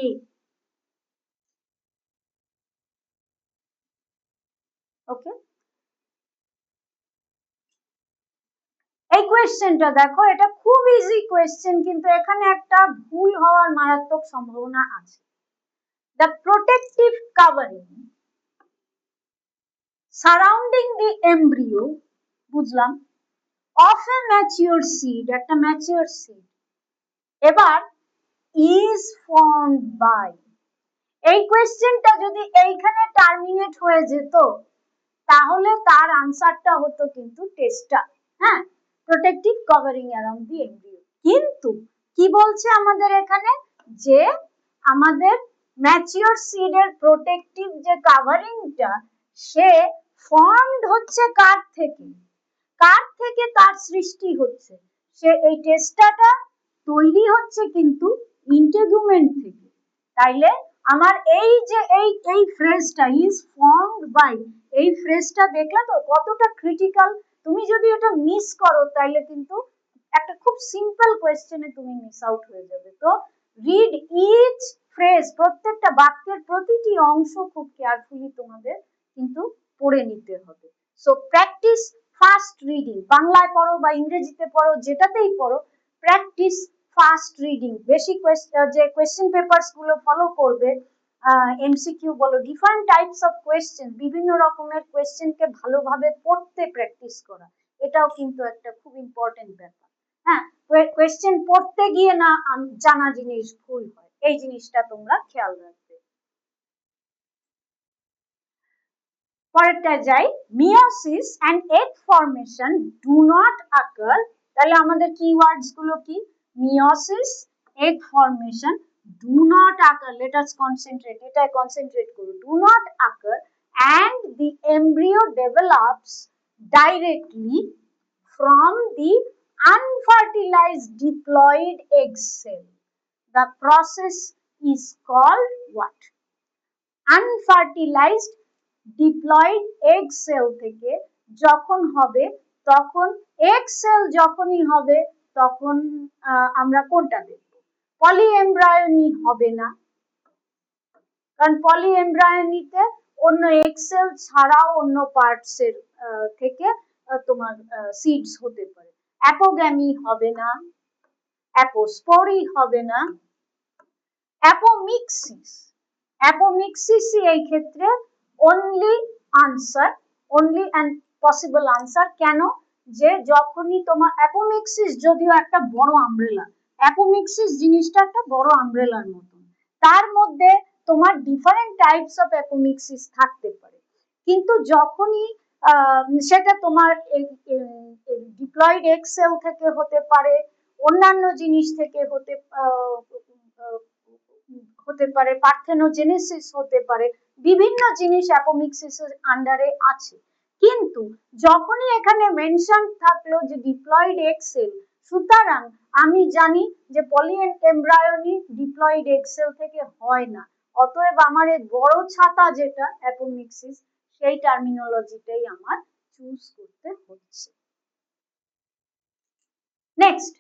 ওকে, এই কোয়েশ্চেনটা দেখো, এটা খুব ইজি কোয়েশ্চেন, কিন্তু এখানে একটা ভুল হওয়ার মারাত্মক সম্ভাবনা আছে। The protective covering surrounding the embryo, বুঝলাম, অফ এ ম্যাচিওর সিড, একটা ম্যাচিওর সিড, এবার ইজ ফর্মড বাই, এই কোয়েশ্চেনটা যদি এইখানে টার্মিনেট হয়ে যেত তাহলে তার আনসারটা হতো কিন্তু টেস্টা, হ্যাঁ, protective covering around the embryo. কিন্তু কি বলছে আমাদের এখানে, যে আমাদের ম্যাচিওর সিডের প্রোটেক্টিভ যে কাভারিংটা, সে ফর্মড হচ্ছে কার থেকে, কার থেকে তার সৃষ্টি হচ্ছে, সে এই টেস্টাটা তৈরি হচ্ছে কিন্তু ইন্টেগুমেন্ট থেকে। তাইলে আমার এই যে এই ফ্রেজটা ইজ ফর্মড বাই, এই ফ্রেজটা দেখলে তো কতটা ক্রিটিক্যাল। তুমি যদি এটা মিস করো তাইলে কিন্তু একটা খুব সিম্পল কোয়েশ্চেনে তুমি মিস আউট হয়ে যাবে। তো রিড ইচ ফ্রেজ, প্রত্যেকটা বাক্যের প্রতিটি অংশ খুব কেয়ারফুলি তোমাদের কিন্তু পড়ে নিতে হবে। সো প্র্যাকটিস ফাস্ট রিডিং, বাংলায় পড়ো বা ইংরেজিতে পড়ো, যেটাতেই পড়ো, প্র্যাকটিস ফাস্ট রিডিং। বেশি যে কোয়েশ্চেন পেপারস গুলো ফলো করবে, এমসিকিউ বলো, ডিফারেন্ট টাইপস অফ কোয়েশ্চেন, বিভিন্ন রকমের কোয়েশ্চেনকে ভালোভাবে পড়তে প্র্যাকটিস করা, এটাও কিন্তু একটা খুব ইম্পর্টেন্ট ব্যাপার। হ্যাঁ, কোয়েশ্চেন পড়তে গিয়ে না জানা জিনিস ভুল হয়, এই জিনিসটা তোমরা খেয়াল রাখবে। পরেরটা যাই, meiosis and egg formation do not আকার, তাহলে আমাদের কিওয়ার্ডস গুলো কি, meiosis, egg formation, do not আকার, লেট আস কনসেন্ট্রেট, এটাই কনসেন্ট্রেট করো, ডু নট আকার and the embryo develops directly from the unfertilized diploid egg cell. The process is called what? Unfertilized diploid egg cell থেকে যখন হবে, তখন egg cell যখনই হবে তখন আমরা কোনটা দেখব, পলিএমব্রায়োনি হবে না, কারণ পলিএমব্রায়োনিতে অন্য egg cell ছাড়াও অন্য পার্টস এর থেকে তোমার সিডস হতে পারে। অ্যাপোগ্যামি হবে না, অ্যাপোস্পোরি হবে না, অ্যাপোমিক্সিস, অ্যাপোমিক্সিসই এই ক্ষেত্রে only answer, only and possible answer. কেন, যে যখনই তোমার অ্যাপোমিক্সিস যদিও একটা বড় আমব্রেলা, অ্যাপোমিক্সিস জিনিসটা একটা বড় আমব্রেলার মতন, তার মধ্যে তোমার ডিফারেন্ট টাইপস অফ অ্যাপোমিক্সিস থাকতে পারে, কিন্তু যখনই সেটা তোমার ডিপ্লয়েড এগ সেল থেকে হতে পারে, অন্যান্য জিনিস থেকে হতে পারে, পার্থেনোজেনেসিস হতে পারে, বিভিন্ন জিনিস অ্যাপোমিক্সিসের আন্ডারে আছে। কিন্তু যখনই এখানে মেনশন থাকলো যে ডিপ্লয়েড এগ সেল, সুতরাং আমি জানি যে পলিএমব্রায়োনি ডিপ্লয়েড এগ সেল থেকে হয় না, অতএব আমার এই বড় ছাতা যেটা অ্যাপোমিক্সিস, সেই টার্মিনোলজিটাই আমার চুজ করতে হচ্ছে। নেক্সট,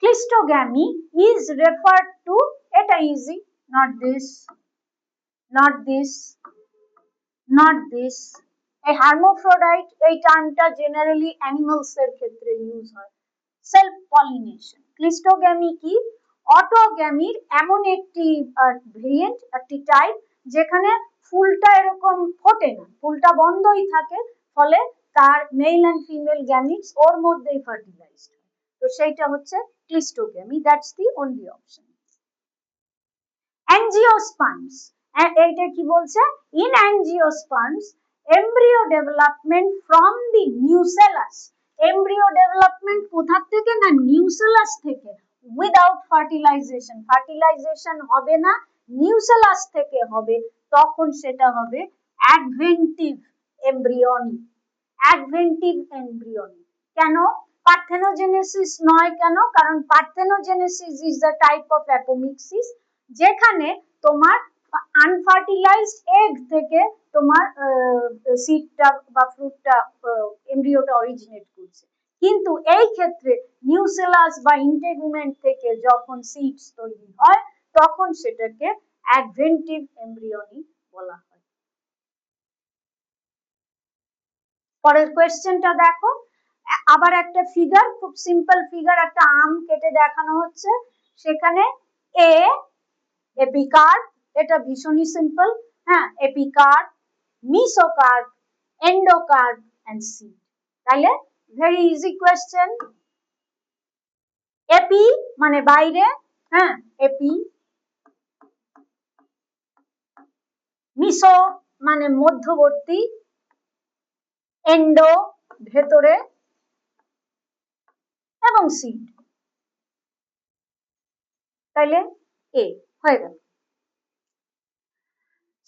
ক্লিস্টোগ্যামি ইজ রেফার্ড টু, এটা easy, not this, not this, not this. A hermaphrodite, এই টার্মটা জেনারেলি অ্যানিমালস এর ক্ষেত্রে ইউজ হয়। সেলফ পলিনেশন, ক্লিস্টোগ্যামি কি, অটোগ্যামির এমন একটি ভেরিয়েন্ট, একটি টাইপ, যেখানে ফুলটা এরকম ফোটে না, ফুলটা বন্ধই থাকে, ফলে তার মেল অ্যান্ড ফিমেল গ্যামিটস ওর মধ্যেই ফার্টিলাইজড হয়, তো সেইটা হচ্ছে cleistogamy, that's the only option. Angiosperms, এইটা কি বলছে, in angiosperms embryo development from the nucellus, embryo development কোথা থেকে, না নিউসেলাস থেকে, উইদাউট ফার্টিলাইজেশন, ফার্টিলাইজেশন হবে না, নিউসেলাস থেকে হবে, তখন সেটা হবে অ্যাডভেন্টিভ এমব্রিয়নি, অ্যাডভেন্টিভ এমব্রিয়নি। কেন পার্থেনোজেনেসিস নয়, কেন, কারণ parthenogenesis is the type of apomixis, যেখানে তোমার আনফার্টিলাইজড এগ থেকে তোমার সিডটা বা ফ্রুটটা, এমব্রিওটা অরিজিনেট করছে, কিন্তু এই ক্ষেত্রে নিউসেলাস বা ইন্টেগুমেন্ট থেকে যখন সিডস তৈরি হয় তখন সেটাকে অ্যাডভেন্টিভ এমব্রিয়নি বলা হয়। পরের কোয়েশ্চেনটা দেখো, আবার একটা ফিগার, খুব সিম্পল ফিগার, একটা আম কেটে দেখানো হচ্ছে, সেখানে এ এপিকার্ড, এটা ভীষণই সিম্পল, হ্যাঁ, এপিকার্ড, মিসোকার্ড, এন্ডোকার্ড এন্ড সিড। তাহলে ভেরি ইজি কোয়েশ্চেন। এপি মানে বাইরে, হ্যাঁ, এপি, মিসো মানে মধ্যবর্তী, এন্ডো ভেতরে, এবং সিড। তাইলে এ হয়ে গেল।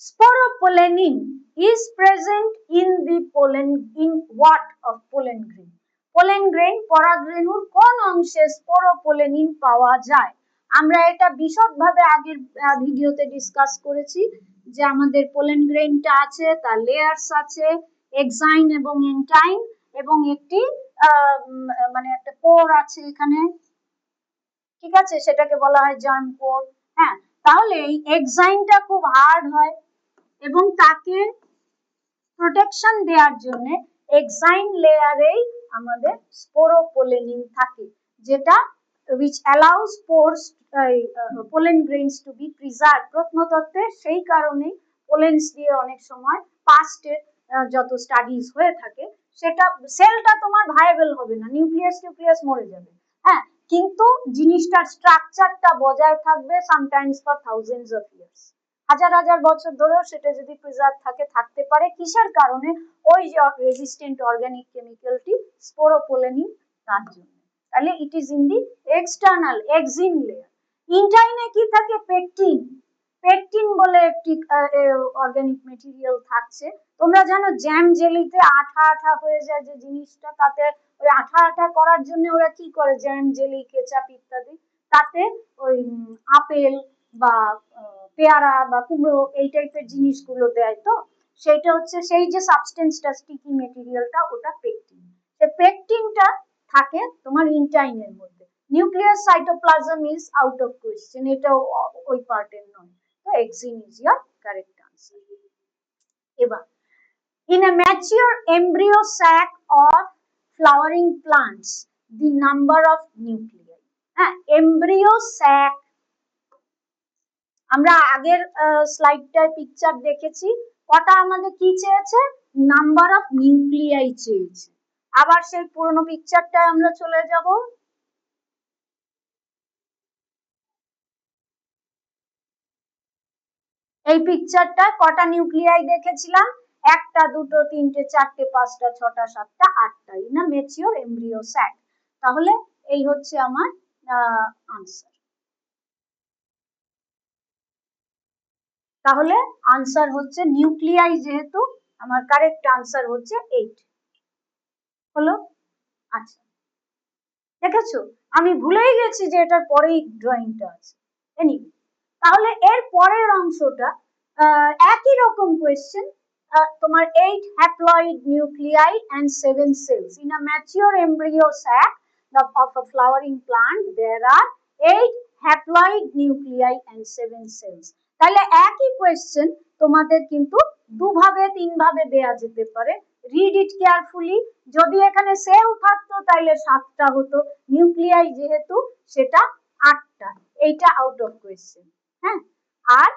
Sporopollenin is present in the pollen, in what of pollen grain? Pollen grain পরাগরেণুর কোন অংশে স্পোরোপোলেনিন পাওয়া যায়? আমরা এটা বিশদভাবে আগের ভিডিওতে ডিসকাস করেছি যে আমাদের পোলেন গ্রেইনটা আছে, তার লেয়ার্স আছে, এক্সাইন এবং এন্টাইন, এবং একটি মানে একটা পোর আছে এখানে, ঠিক আছে, সেটাকে বলা হয় জার্ম পোর। হ্যাঁ, তাহলে এই এক্সাইনটা খুব হার্ড হয় এবং তাকে প্রোটেকশন দেওয়ার জন্য এক্সাইন লেয়ারেই আমাদের স্পোরোপোলেনিন থাকে, যেটা which allows pores pollen grains to be preserved। প্রত্নতত্ত্বে সেই কারণে পোলেন্স দিয়ে অনেক সময় পাস্টে যত স্টাডিজ হয়ে থাকে, সেটা সেলটা তোমার ভায়াবল হবে না, নিউক্লিয়াস মরে যাবে, হ্যাঁ, কিন্তু জিনিসটার স্ট্রাকচারটা বজায় থাকবে sometimes for thousands of years, হাজার হাজার বছর ধরেও সেটা যদি প্রিজার্ভ থাকে, থাকতে পারে। কিসের কারণে? ওই রেজিস্ট্যান্ট অর্গানিক কেমিক্যালটি স্পোরোপোলেনিন, তার জন্য। তাহলে it is in the external exine layer. ইন্টাইনে কি থাকে? পেকটিন। পেকটিন বলে একটি অর্গানিক মেটেরিয়াল থাকছে। তোমরা জানো জ্যাম জেলিতে আঠা আঠা হয়ে যায় যে জিনিসটা, তাতে ওই আঠা আঠা করার জন্য ওরা কি করে, জ্যাম জেলি কেচাপ ইত্যাদি, তাতে ওই আপেল বা পেয়ারা বা কুমড়ো এই টাইপের জিনিসগুলো দেয়, তো সেটা হচ্ছে সেই যে সাবস্টেন্সটা, স্টিকি মেটেরিয়ালটা, ওটা পেকটিন। সেই পেকটিনটা থাকে তোমার ইন্টাইনের মধ্যে। Nucleus cytoplasm is out of question, এটাও ওই পার্টের নয়, তো এক্সিন ইজ ইয়ার কারেক্ট আনসার। এবার in a mature embryo sac or flowering plants the number of nuclei, হ্যাঁ, embryo sac, আমরা আগের স্লাইডটায় পিকচার দেখেছি, কটা আমাদের কি চেয়েছে? নাম্বার অফ নিউক্লিয়াই চেয়েছে। আবার সেই পুরনো পিকচারটায় আমরা চলে যাব। এই পিকচারটায় কটা নিউক্লিয়াই দেখেছিলাম? একটা, দুটো, তিনটে, চারটে, পাঁচটা, ছটা, সাতটা, আটটা, in a mature embryo sac. তাহলে এই হচ্ছে আমার আনসার। তাহলে আনসার হচ্ছে নিউক্লিয়াই, যেহেতু আমার কারেক্ট আনসার হচ্ছে 8 হলো। আচ্ছা, দেখেছো আমি ভুলেই গেছি যে এটার পরেই ড্রয়িংটা আছে। এনিওয়ে, তাহলে এর পরের অংশটা একই রকম কোয়েশ্চেন। তোমার 8 haploid nuclei and 7 cells in a mature embryo sac of a flowering plant there are 8 haploid nuclei and 7 cells। তাহলে একই কোয়েশ্চেন তোমাদের কিন্তু দুভাবে তিনভাবে দেয়া যেতে পারে। Read it carefully. যদি এখানে সেল থাকতো তাহলে 7টা হতো, নিউক্লিয়াই যেহেতু সেটা 8টা, এইটা আউট অফ কোয়েশ্চেন। হ্যাঁ, আর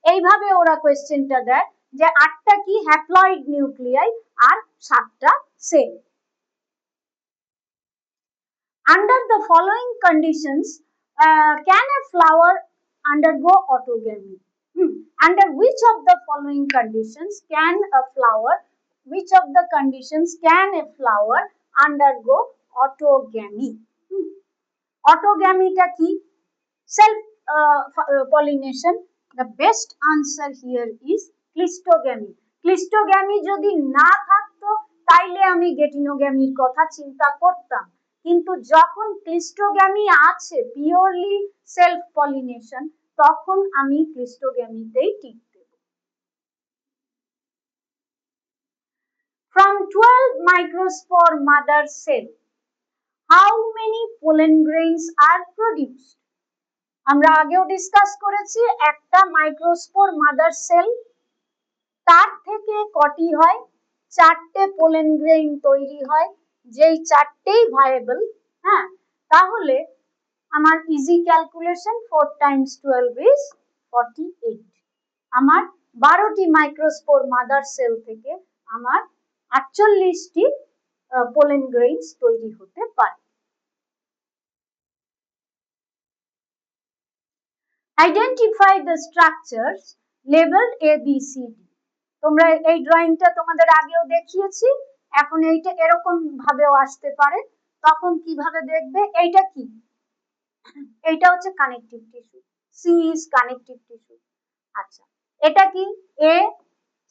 এইভাবে ওরা কোয়েশ্চেনটা দেয় যে 8টা কি হ্যাপ্লয়েড নিউক্লিয়াই আর 7টা cell. Under the following conditions can a flower undergo autogamy? Under which of the following conditions can a flower, which of the conditions can a flower undergo autogamy? Autogamy টা কি? Self pollination. The best answer here is ক্লিস্টোগ্যামি। ক্লিস্টোগ্যামি যদি না থাকতো তাইলে আমি গেটিনোগ্যামির কথা চিন্তা করতাম, কিন্তু যখন ক্লিস্টোগ্যামি আছে, পিওরলি সেলফ পলিনেশন, তখন আমি ক্লিস্টোগ্যামিতেই tick Dev. From 12 microspore mother cell, how many pollen grains are produced? আমরা আগেও ডিসকাস করেছি, একটা মাইক্রোস্পোর মাদার সেল, তার থেকে কটি হয়? 4টে পোলেন গ্রেইন তৈরি হয়। যেই চারটেই ভায়াবল, হ্যাঁ, তাহলে আমার ইজি ক্যালকুলেশন 4 টাইমস 12 ইজ 48। আমার 12টি মাইক্রোস্পোর মাদার সেল থেকে আমার 48টি পোলেন গ্রেইনস তৈরি হতে পারে। Identify the structures labelled A B C D। তোমরা এই ড্রয়িংটা তোমাদের আগেও দেখিয়েছি, এখন এইটা এরকম ভাবেও আসতে পারে, তখন কিভাবে দেখবে? এইটা কি? এইটা হচ্ছে connective tissue, C is connective tissue. আচ্ছা, এটা কি? A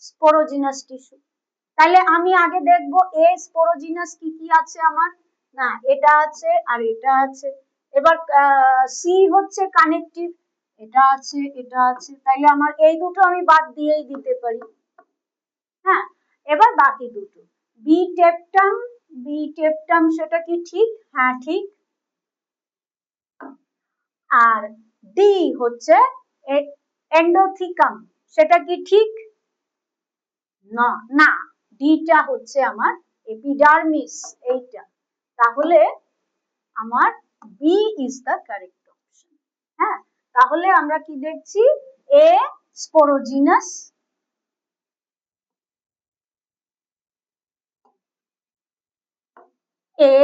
sporogenous tissue. তাহলে আমি আগে দেখবো এ স্পোরোজিনাস কি কি আছে আমার, না এটা আছে আর এটা আছে। এবার সি হচ্ছে কানেকটিভ, এটা আছে এটা আছে, তাইলে আমার এই দুটো আমি বাদ দিয়েই দিতে পারি। হ্যাঁ, এবার বাকি দুটো বি টেপটাম, বি টেপটাম সেটা কি ঠিক? হ্যাঁ ঠিক। আর ডি হচ্ছে এন্ডোথিকাম, সেটা কি ঠিক? না না, ডিটা হচ্ছে আমার এপিডার্মিস, এইটা। তাহলে আমার B is the correct option. হ্যাঁ, তাহলে আমরা কি দেখছি? এ স্পোরোজিনাস, এ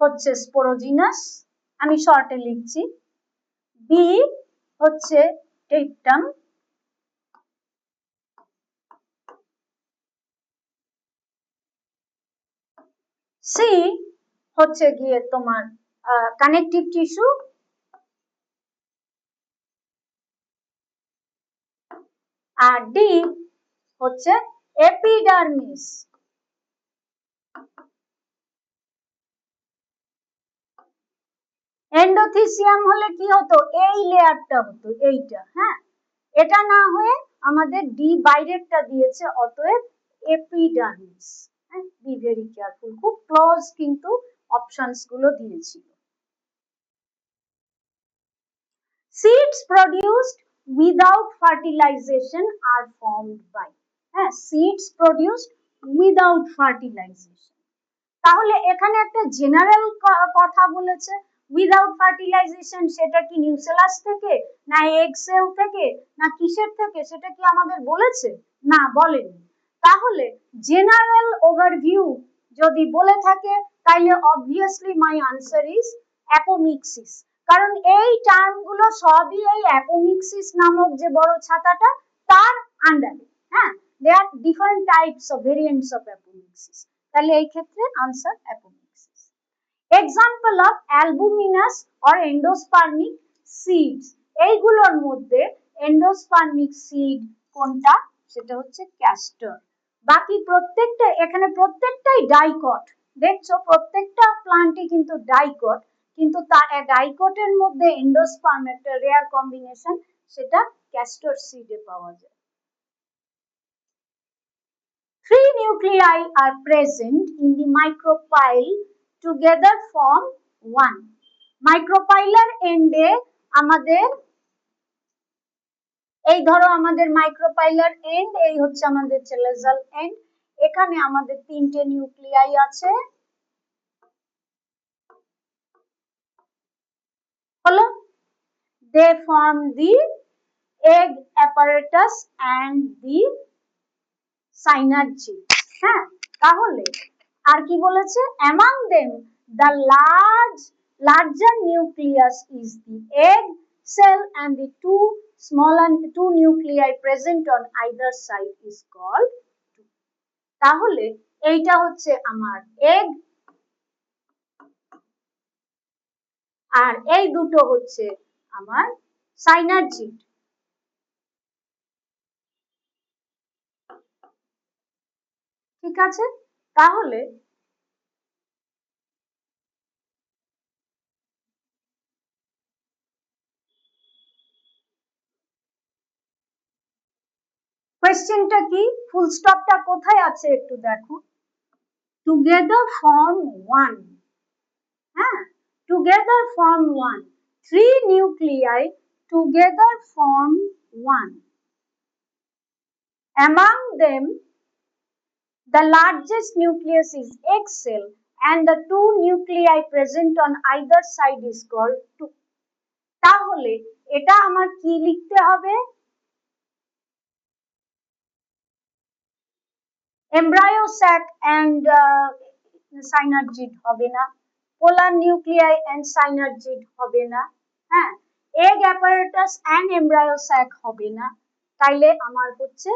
হচ্ছে স্পোরোজিনাস, আমি শর্টে লিখছি। বি হচ্ছে টেপটাম, সি হচ্ছে গিয়ে তোমার কানেকটিভ টিস্যু, আর ডি হচ্ছে এপিডার্মিস। এন্ডোথিসিয়াম হলে কি হতো? এই লেয়ারটা হতো এইটা, হ্যাঁ, এটা না হয়ে আমাদের ডি বাইরেরটা দিয়েছে, অতএব এপিডার্মিস। হ্যাঁ, বি ভেরি কেয়ারফুল, খুব ক্লোজ কিন্তু অপশনস গুলো দিয়েছিল। Seeds produced without fertilization are formed by, হ্যাঁ, seeds produced without fertilization। তাহলে এখানে একটা জেনারেল কথা বলেছে, উইদাউট ফার্টিলাইজেশন, সেটা কি নিউসেলাস থেকে, না এগ সেল থেকে, না কিসের থেকে, সেটা কি আমাদের বলেছে? না, বলেনি। তাহলে জেনারেল ওভারভিউ যদি বলে থাকে, তাইলে obviously my answer is apomixis, কারণ এই টার্মগুলো সবই এই অ্যাপোমিক্সিস নামক যে বড় ছাতাটা তার আন্ডারে। হ্যাঁ, they are different types of variants of apomixis. তাহলে এই ক্ষেত্রে answer apomixis. Example of albuminous or endospermic seeds, এইগুলোর মধ্যে এন্ডোস্পার্মিক সিড কোনটা? সেটা হচ্ছে ক্যাস্টর। বাকি প্রত্যেকটা, এখানে প্রত্যেকটাই ডাইকট, দেখছো প্রত্যেকটা প্লান্টই কিন্তু ডাইকট, কিন্তু ডাইকটের মধ্যে এন্ডোস্পার্ম একটা রেয়ার কম্বিনেশন, সেটা ক্যাস্টর সিডে পাওয়া যায়। 3 nuclei are present in the micropyle together form 1. মাইক্রোপাইলার এন্ডে আমাদের, এই ধরো আমাদের মাইক্রোপাইলার এন্ড, এই হচ্ছে আমাদের চেলেজাল এন্ড, এখানে আমাদের 3টে নিউক্লিয়াই আছে, হলো, they form the egg apparatus and the synergy। হ্যাঁ, তাহলে আর কি বলেছে? among them the larger nucleus is the egg cell and the two nuclei present on either side is called। তাহলে এইটা হচ্ছে আমার এগ, আর এই দুটো হচ্ছে আমার সাইনার্জিড। ঠিক আছে, তাহলে কোয়েশ্চেনটা কি? ফুল স্টপটা কোথায় আছে একটু দেখো। টুগেদার ফর্ম ওয়ান, হ্যাঁ, together form one, 3 nuclei together form one. Among them, the largest nucleus is egg cell and the two nuclei present on either side is called 2. তাহলে এটা আমার কি লিখতে হবে? embryo sac and synergid হবে না, polar nuclei and synergid হবে না, হ্যাঁ, egg apparatus and embryo sac হবে না, তাইলে আমার হচ্ছে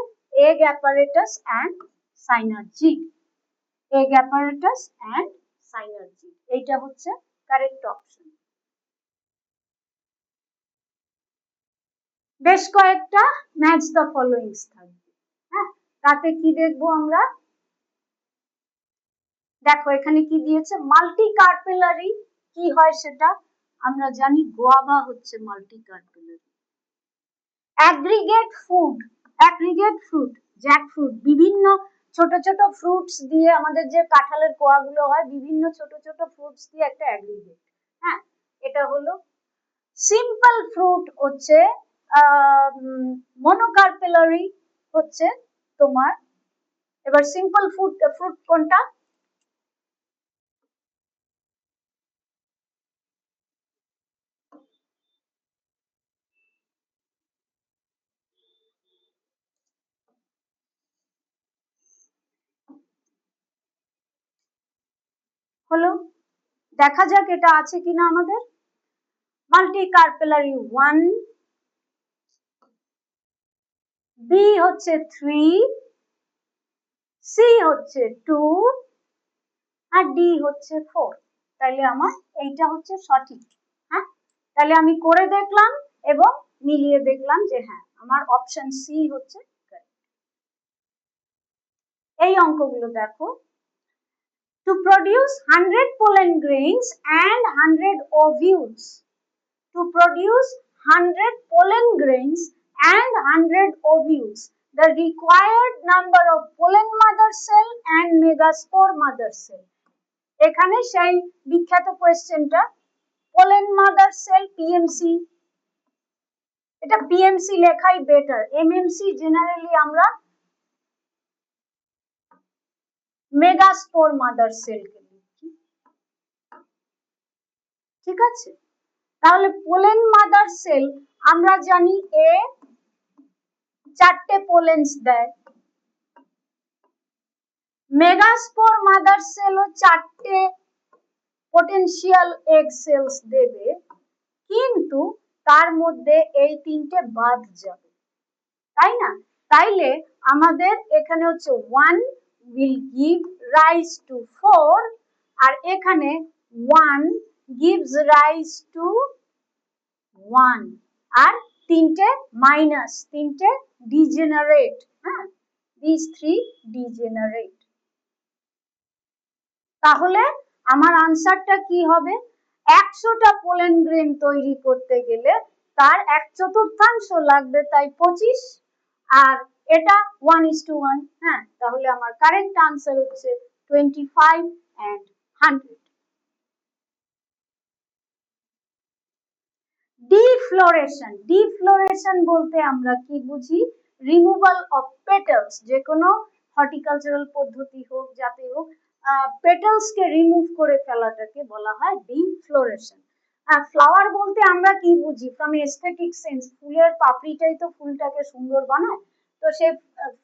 egg apparatus and synergid, egg apparatus and synergid, এইটা হচ্ছে কারেক্ট অপশন। বেশ কয়েকটা ম্যাচ দ্য ফলোইংস থাকবে, হ্যাঁ, তাতে কি দেখবো আমরা? দেখো এখানে কি দিয়েছে, মাল্টি কার্পেলারি কি হয় সেটা আমরা জানি, গোয়াভা হচ্ছে মাল্টি কার্পেলারি। অ্যাগ্রিগেট ফ্রুট, জ্যাকফ্রুট, বিভিন্ন ছোট ছোট ফ্রুটস দিয়ে আমাদের যে কাঁঠালের কোয়াগুলো হয়, বিভিন্ন ছোট ছোট ফ্রুটস দিয়ে একটা অ্যাগ্রিগেট, হ্যাঁ, এটা হলো। সিম্পল ফ্রুট হচ্ছে মনোকার্পেলারি হচ্ছে তোমার। এবার সিম্পল ফ্রুট কোনটা? হলো, দেখা যাক এটা আছে কিনা আমাদের। মাল্টি কার্পেলারি 1, বি হচ্ছে 3, সি হচ্ছে 2 আর ডি হচ্ছে 4। তাহলে আমার এইটা হচ্ছে সঠিক, হ্যাঁ, তাহলে আমি করে দেখলাম এবং মিলিয়ে দেখলাম যে হ্যাঁ আমার অপশন সি হচ্ছে কারেক্ট। এই অঙ্কগুলো দেখো, to produce 100 pollen grains and 100 ovules, to produce 100 pollen grains and 100 ovules, the required number of pollen mother cell and megaspore mother cell। এখানে সেই বিখ্যাত কোয়েশ্চেনটা, পোলেন মাদার সেল পিএমসি, এটা পিএমসি লেখাই বেটার, এমএমসি জেনারেলি আমরা megaspore mother সেলকে লিখি, ঠিক আছে। তাহলে পোলেন মাদার সেল আমরা জানি এ 4টে পোলেন্স দেয়, মেগাস্পোর মাদার সেলও 4টে পোটেনশিয়াল এগ সেলস দেবে, কিন্তু তার মধ্যে এই 3টে বাদ যাবে, তাই না? তাইলে আমাদের এখানে হচ্ছে 1 will give rise to 4 আর এখানে 1 gives rise to 1 আর 3টে মাইনাস, 3টে ডিজেনারেট, হ্যাঁ, these 3 degenerate। তাহলে আমার আনসারটা কি হবে? 100টা পোলেন গ্রেন তৈরি করতে গেলে তার 1/4 লাগবে, তাই 25, আর এটা 1:1, হ্যাঁ, তাহলে আমার কারেক্ট আনসার হচ্ছে 25 and 100। ডিফ্লোরেশন বলতে আমরা কি বুঝি? রিমুভাল অফ পেটালস, যে কোনো হর্টিকালচারাল পদ্ধতি হোক, যাতে হোক, পেটালস কে রিমুভ করে ফেলাটাকে বলা হয় ডিফ্লোরেশন। ফ্লাওয়ার বলতে আমরা কি বুঝি? ফ্রম এস্থেটিক সেন্স, ফুলের পাপড়িটাই তো ফুলটাকে সুন্দর বানায়, তো সেই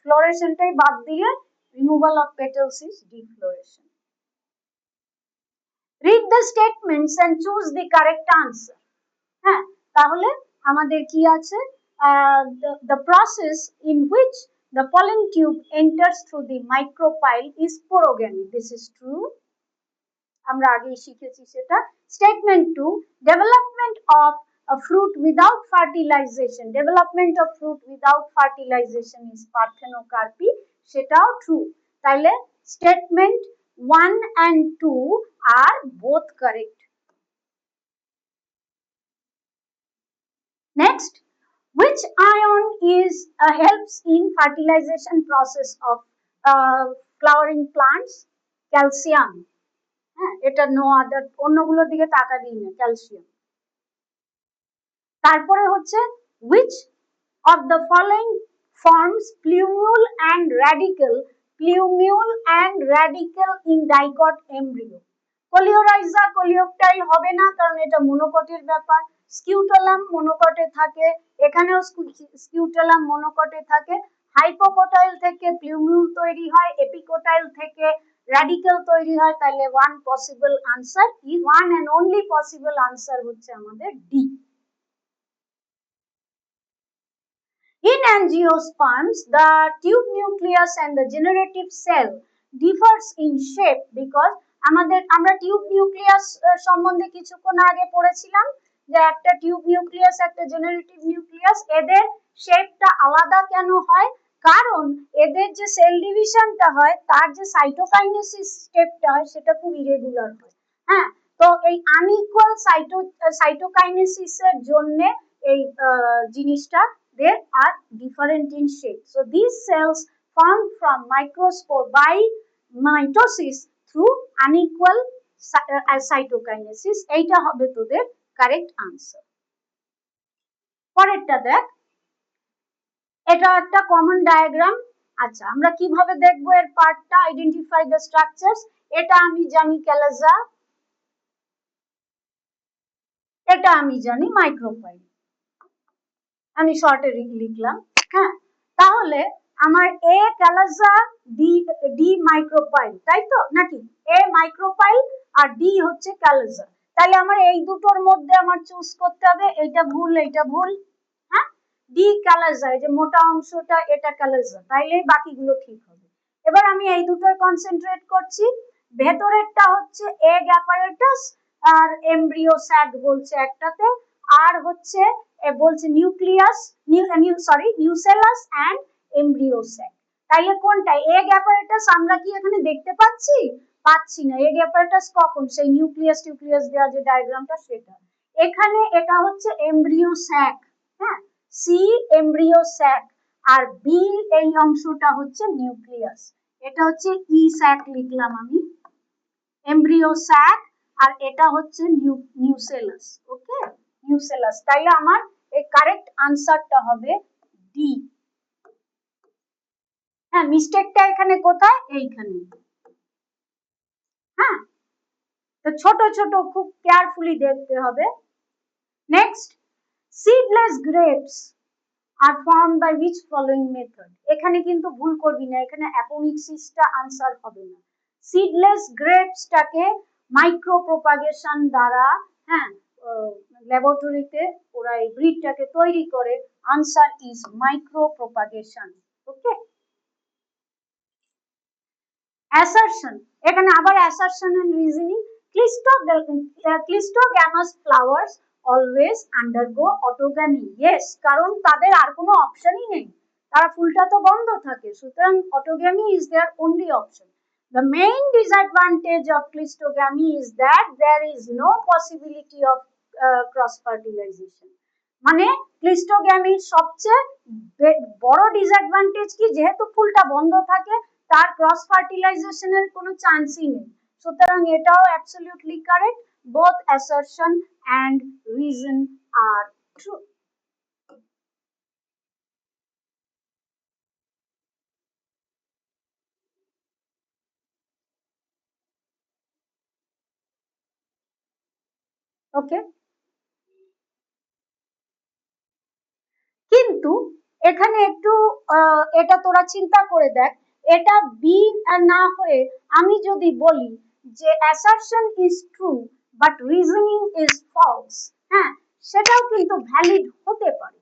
ফ্লোরেশনটাই বাদ দিলে removal of petals is defloration. Read the statements and choose the correct answer. হ্যাঁ, তাহলে আমাদের কি আছে? The process in which the pollen tube enters through the micropyle is porogamy. This is true. আমরা আগেই শিখেছি সেটা। Statement 2, development of a fruit without fertilization. Development of fruit without fertilization is parthenocarpy. সেটাও true. তাইলে statement 1 and 2 are both correct. Next, which ion helps in fertilization process of flowering plants? Calcium. হ্যাঁ, এটা no other, অন্যগুলোর দিকে তাকাবি না, calcium. তারপরে হচ্ছে which of the following forms plumule and radicle in dicot embryo? কোলিওরাইজা coleoptile হবে না, কারণ এটা মনোকটের ব্যাপার। স্কিউটালাম মনোকটে থাকে, এখানেও স্কিউটালাম মনোকটে থাকে। হাইপোকোটাইল থেকে প্লিউমিউল তৈরি হয়, এপিকোটাইল থেকে র্যাডিকেল তৈরি হয়। তাহলে one possible answer, one and only possible answer হচ্ছে আমাদের D. In angiosperms, the tube nucleus and the generative cell differs in shape because আমরা টিউব নিউক্লিয়াস সম্বন্ধে কিছুক্ষণ আগে পড়েছিলাম যে একটা টিউব নিউক্লিয়াস একটা জেনারেটিভ নিউক্লিয়াস, এদের শেপটা আলাদা কেন হয়? কারণ এদের যে সেল ডিভিশনটা হয় তার যে সাইটোকাইনেসিস স্টেপটা হয় সেটা খুব ইরেগুলার হয়। হ্যাঁ, তো এই আনইকুয়াল সাইটোকাইনেসিসের জন্য এই জিনিসটা they are different in shape. So these cells formed from microspore by mitosis through unequal cytokinesis. এইটা হবে তোদের কারেক্ট আনসার। পরেরটা দেখ, এটা একটা কমন ডায়াগ্রাম। আচ্ছা, আমরা কিভাবে দেখবো এর পার্টটা? Identify the structures. এটা আমি জানি ক্যালাজা, এটা আমি জানি মাইক্রোপাইল, আমি শর্টে লিখলাম। হ্যাঁ, তাহলে আমার এ ক্যালাজা, ডি মাইক্রোপাইল, তাই তো নাকি? এ মাইক্রোপাইল আর ডি হচ্ছে ক্যালাজা। তাহলে আমার এই দুটোর মধ্যে আমার চুজ করতে হবে, এইটা ভুল এইটা ভুল। হ্যাঁ, ডি ক্যালাজা, এই যে মোটা অংশটা এটা ক্যালাজা, তাইলে বাকিগুলো ঠিক হবে। এবার আমি এই দুটোয় কনসেন্ট্রেট করছি। ভেতরেরটা হচ্ছে এগ অ্যাপারেটাস আর এমব্রিও স্যাক বলছে একটাতে, আর হচ্ছে বলছে nucleus, nucellus and embryo sac. তাইলে কোনটা? এগ অ্যাপারেটাস আমরা কি এখানে দেখতে পাচ্ছি? পাচ্ছি না। এগ অ্যাপারেটাস কখন? সেই নিউক্লিয়াস দেওয়া যে ডায়াগ্রামটা সেটা। এখানে এটা হচ্ছে এমব্রিও স্যাক। হ্যাঁ, সি এমব্রিও স্যাক আর বি এই অংশটা হচ্ছে নিউক্লিয়াস। এটা হচ্ছে ই স্যাক লিখলাম আমি, এমব্রিও স্যাক, আর এটা হচ্ছে নিউসেলাস। ওকে, নিউসেলাস। তাইলে আমার এই কারেক্ট আনসারটা হবে ডি। হ্যাঁ, মিস্টেকটা এখানে কোথায়? এইখানে। হ্যাঁ, তো ছোট ছোট খুব কেয়ারফুলি দেখতে হবে। Next, seedless grapes are form by which following method? এখানে কিন্তু ভুল করবি না, এখানে অ্যাপোমিক্সিসটা আনসার হবে না। সিডলেস গ্রেপসটাকে মাইক্রো প্রোপাগেশন দ্বারা, হ্যাঁ, ল্যাবরেটরিতে ওরা এই ব্রিডটাকে তৈরি করে। Answer is micropropagation. Okay, assertion, এখানে আবার assertion and reasoning. Cleistogamous flowers always undergo autogamy. Yes, কারণ তাদের আর কোনো অপশনই নেই, তারা ফুলটা তো বন্ধ থাকে, সুতরাং autogamy is their only option. The main disadvantage of cleistogamy is that there is no possibility of cross fertilization. মানে ক্লিস্টোগ্যামির সবচেয়ে বড় ডিসঅ্যাডভান্টেজ কি? যেহেতু ফুলটা বন্ধ থাকে, তার ক্রস ফার্টিলাইজেশনের কোনো চান্সই নেই। সুতরাং এটাও absolutely correct. Both assertion and reason are true. Okay, কিন্তু এখানে একটু এটা তোরা চিন্তা করে দেখ, এটা বি না হয়ে আমি যদি বলি যে assertion is true but reasoning is false, হ্যাঁ, সেটাও কিন্তু ভ্যালিড হতে পারে।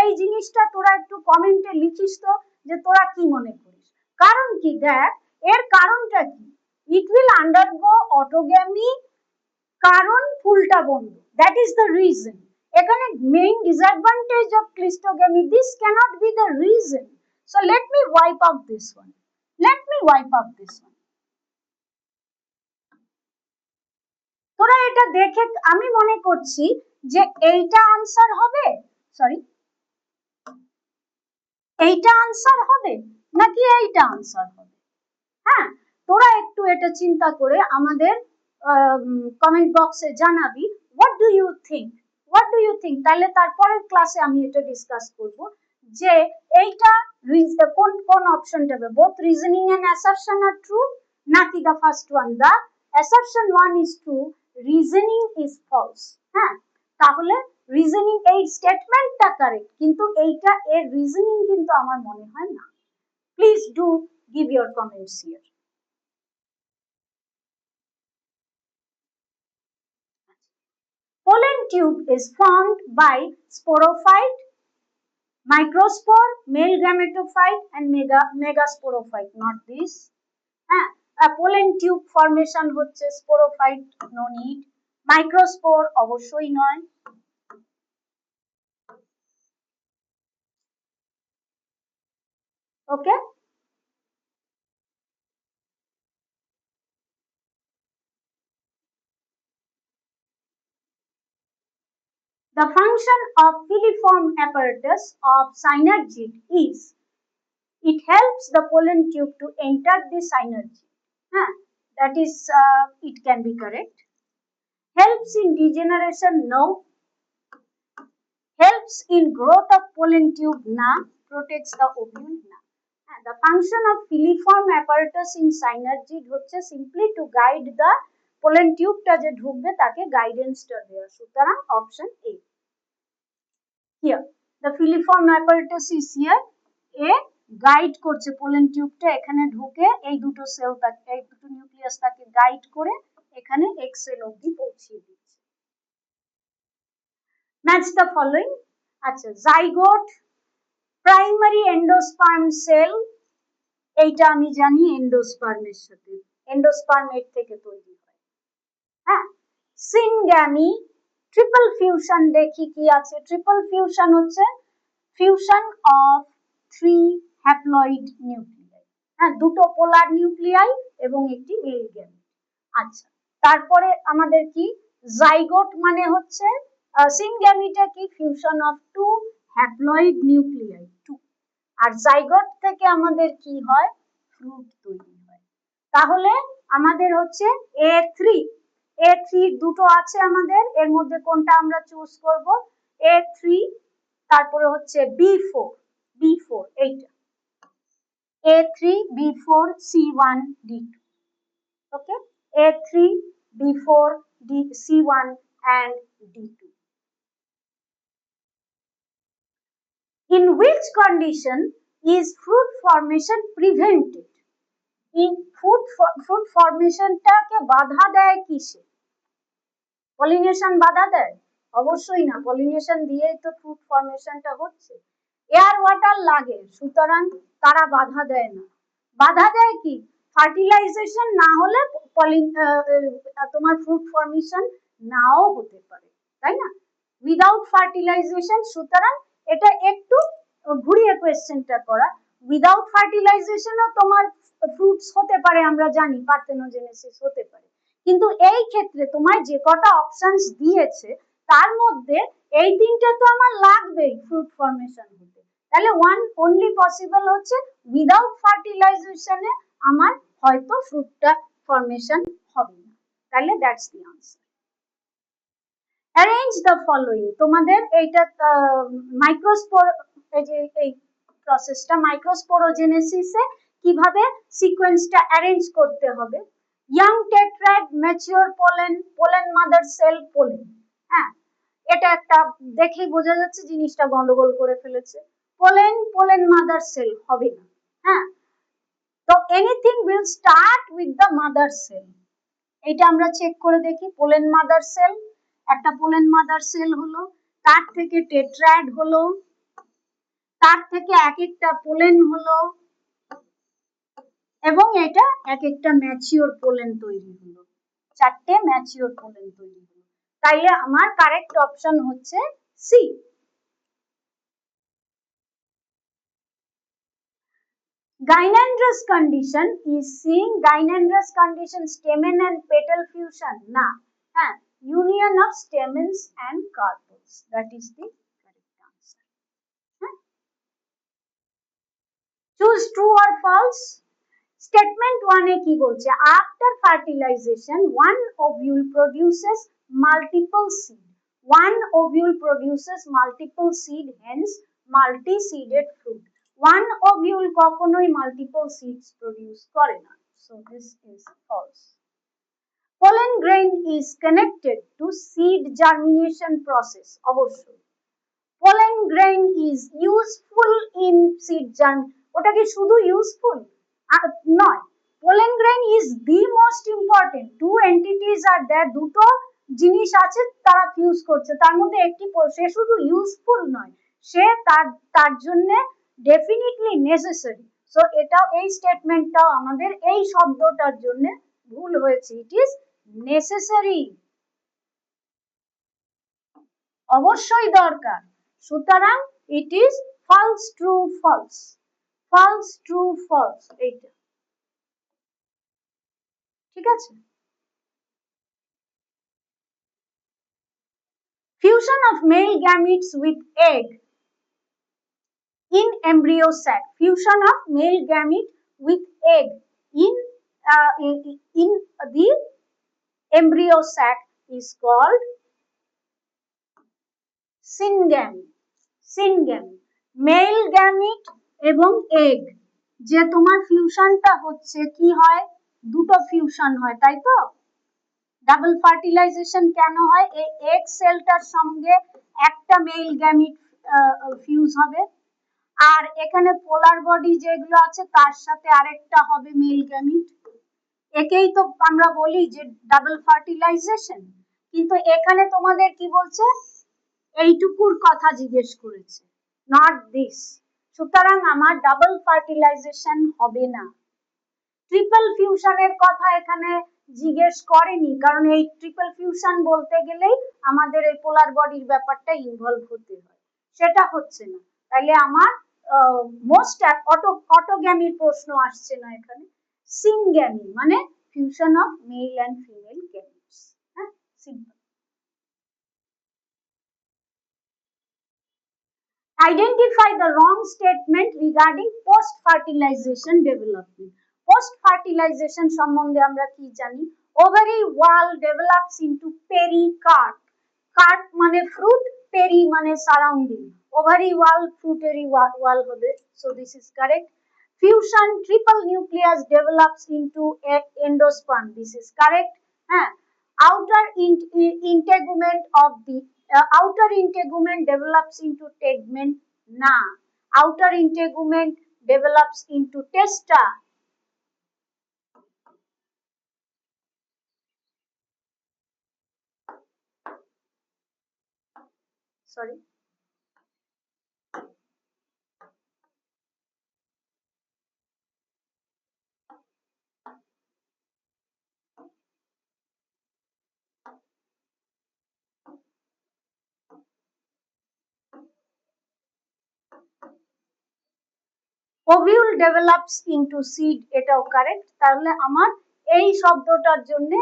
এই জিনিসটা তোরা একটু কমেন্টে লিখিস তো যে তোরা কি মনে করিস। কারণ কি? দেখ, এর কারণটা কি? ইট উইল আন্ডারগো অটোগ্যামি, কারণ ফুলটা বন্ধ, দ্যাট ইজ দ্য রিজন। এখানে main disadvantage of cleistogamy, this cannot be the reason. So let me wipe out this one, তোরা এটা দেখে আমি মনে করছি যে এইটা আনসার হবে, সরি এইটা আনসার হবে নাকি এইটা আনসার হবে? হ্যাঁ, তোরা একটু এটা চিন্তা করে আমাদের কমেন্ট বক্সে জানাবি হোয়াট ডু ইউ থিঙ্ক। তাহলে তারপরের ক্লাসে আমি এটা ডিসকাস করব যে এইটা কোন অপশনটা হবে, both reasoning and assertion are true, নাকি the first one, the assertion 1 is true, reasoning is false. হ্যাঁ, তাহলে রিজনিং এই স্টেটমেন্টটা কারেক্ট, কিন্তু এইটা এর রিজনিং কিন্তু আমার মনে হয় না। Please do give your comments here. Pollen tube is formed by sporophyte, microspore, male gametophyte and megasporophyte, not this. হ্যাঁ, pollen tube formation হচ্ছে sporophyte, no need. Microspore অবশ্যই নয়। Okay, the function of filiform apparatus of synergid is it helps the pollen tube to enter the synergid. That is, it can be correct. Helps in degeneration, no. Helps in growth of pollen tube, na. Protects the ovule, na. The function of filiform apparatus in synergid হচ্ছে simply to guide the pollen tube টা যে ঢুকবে তাকে guidance টা দেওয়া, সুতরাং option A. Here the filiform apparatus is here, A guide করছে pollen টিউবটা এখানে ঢুকে এই দুটো সেল তাকে, এই দুটো নিউক্লিয়াস তাকে গাইড করে এখানে এক্স সেল অবধি পৌঁছিয়ে দিচ্ছে। Match the following. আচ্ছা, জাইগোট, প্রাইমারি এন্ডোস্পার্ম সেল, এইটা আমি জানি এন্ডোস্পার্মের সাথে, এন্ডোস্পার্ম এর থেকে তৈরি হয়। হ্যাঁ, সিনগ্যামি, ট্রিপল ফিউশন দেখি কি আছে। ট্রিপল ফিউশন হচ্ছে ফিউশন অফ 3 হ্যাপ্লয়েড নিউক্লিয়াই। হ্যাঁ, দুটো পোলার নিউক্লিয়াই এবং একটি মেল গ্যামেট। আচ্ছা, তারপরে আমাদের কি জাইগোট মানে হচ্ছে সিনগ্যামিটা কি ফিউশন অফ 2 হ্যাপ্লয়েড নিউক্লিয়াই 2, আর জাইগোট থেকে আমাদের কি হয় ফ্রুট তৈরি হয়। তাহলে আমাদের হচ্ছে A3, A3 দুটো আছে আমাদের, এর মধ্যে কোনটা আমরা চুজ করব? A3, তারপরে হচ্ছে B4, B4 এইটা A3 B4 C1 D2. Okay, A3 B4 C1 and D2. In which condition is fruit formation prevented? In fruit formation টাকে বাধা দেয় কিসে? পলিনেশন বাধা দেয়? অবশ্যই না, পলিনেশন দিয়েই তো ফ্রুট ফর্মেশনটা হচ্ছে। এয়ার ওয়াটার লাগে, সুতরাং তারা বাধা দেয় না। বাধা দেয় কি? ফার্টিলাইজেশন না হলে তোমার ফ্রুট ফর্মেশন নাও হতে পারে, তাই না? উইদাউট ফার্টিলাইজেশন, সুতরাং এটা একটু ঘুরিয়ে কোয়েশ্চেনটা করা। উইদাউট ফার্টিলাইজেশনও তোমার ফ্রুটস হতে পারে, আমরা জানি পার্থেনোজেনেসিস হতে পারে, কিন্তু এই ক্ষেত্রে তোমার যে কটা অপশনস দিয়েছে তার মধ্যে এই তিনটে তো আমার লাগবেই ফ্রুট ফর্মেশন হতে, তাহলে ওয়ান অনলি পসিবল হচ্ছে উইদাউট ফার্টিলাইজেশনে আমার হয়তো ফ্রুটটা ফর্মেশন হবে না, তাহলে that's the answer. Arrange the following, তোমাদের এইটা মাইক্রোস্পোর, এই যে এই প্রসেসটা মাইক্রোস্পোরোজেনেসিসে কিভাবে সিকোয়েন্সটা অ্যারেঞ্জ করতে হবে। young tetrad, mature pollen, pollen mother cell, pollen। হ্যাঁ, এটা একটা দেখেই বোঝা যাচ্ছে জিনিসটা গন্ডগোল করে ফেলেছে। pollen, pollen mother cell হবে না। হ্যাঁ, তো anything will start with the mother cell, এটা আমরা চেক করে দেখি। pollen mother cell, একটা pollen mother cell হলো, তার থেকে টেট্রাড হলো, তার থেকে এক একটা পোলেন হলো, এবং এটা এক একটা ম্যাচিওর পোলেন তৈরি হলো, চারটে ম্যাচিওর পোলেন তৈরি হলো। তাইলে আমার কারেক্ট অপশন হচ্ছে C. Gynandrous condition is seeing gynandrous condition stamen and petal fusion, না, হ্যাঁ, union of stamens and carpels, that is the correct answer. Choose true or false. Statement 1 এ কি বলছে? After fertilization, one ovule produces multiple seed. One ovule produces multiple seed, hence multi-seeded fruit. One ovule কখনোই multiple seeds produce করে না. So this is false. pollen grain is connected to seed germination process. অবশ্যই pollen grain is useful in seed germ. ওটা কি শুধু useful নয়, pollen grain is the most important. Two entities are there, দুটো জিনিস আছে তারা ফিউজ করছে, তার মধ্যে একটি সে শুধু ইউজফুল নয়, সে তার জন্য ডেফিনেটলি নেসেসারি। সো এটাও এই স্টেটমেন্টটাও আমাদের এই শব্দটার জন্য ভুল হয়েছে, ইট ইজ নেসেসারি, অবশ্যই দরকার। সুতরাং it is false true false, false true false, এইটা ঠিক আছে। Fusion of male gametes with egg in embryo sac. Fusion of male gamete with egg in the embryo sac is called syngamy. Syngamy. Male gamete এবং egg যে তোমার ফিউশনটা হচ্ছে কি হয়, দুটো ফিউশন হয় তাই তো। ডাবল ফার্টিলাইজেশন কেন হয়, এই এগ সেলটার সঙ্গে একটা মেল গ্যামিট ফিউজ হবে, আর এখানে পোলার বডি যেগুলো আছে তার সাথে আরেকটা হবে মেল গ্যামিট, একেই তো আমরা বলি যে ডাবল ফার্টিলাইজেশন। কিন্তু এখানে তোমাদের কি বলছে, এইটুকুর কথা জিজ্ঞেস করেছে, নট দিস। সুতরাং আমার ডাবল ফার্টিলাইজেশন হবে না। ট্রিপল ফিউশনের কথা এখানে জিজ্ঞেস করেনি, কারণ এই ট্রিপল ফিউশন বলতে গেলেই আমাদের এই পোলার বডির ব্যাপারটা ইনভলভ হতে হয়, সেটা হচ্ছে না। তাইলে আমার মোস্ট অটোগ্যামির প্রশ্ন আসছে না এখানে। সিনগ্যামি মানে fusion of male and female gametes. হ্যাঁ, simple. Identify the wrong statement regarding post fertilization development. Post fertilization সম্বন্ধে আমরা কি জানি, ovary wall develops into pericarp. Carp মানে fruit, peri মানে surrounding, ovary wall fruitary wall হবে, so this is correct. Fusion triple nucleus develops into endosperm, this is correct. Outer integument of the outer integument develops into tegment, na. Outer integument develops into testa. Sorry. Ovule develops into seed, এটাও correct. তাহলে আমার এই শব্দটার জন্য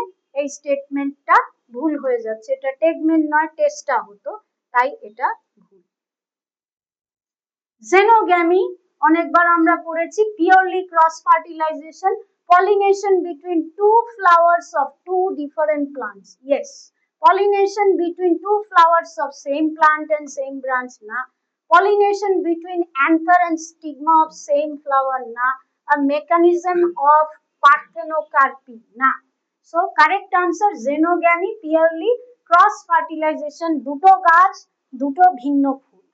এই স্টেটমেন্টটা ভুল হয়ে যাচ্ছে, এটা টেগমেন্ট নয় টেস্টা হতো, তাই এটা ভুল। জেনোগ্যামি অনেকবার আমরা পড়েছি, purely cross fertilization, pollination between two flowers of two different plants. Yes, pollination between two flowers of same plant and same branch, na. Pollination between anther and stigma of same flower, na. A mechanism of parthenocarpy, na. So correct answer xenogamy, purely cross fertilization, দুটো গাছ দুটো ভিন্ন ফুল।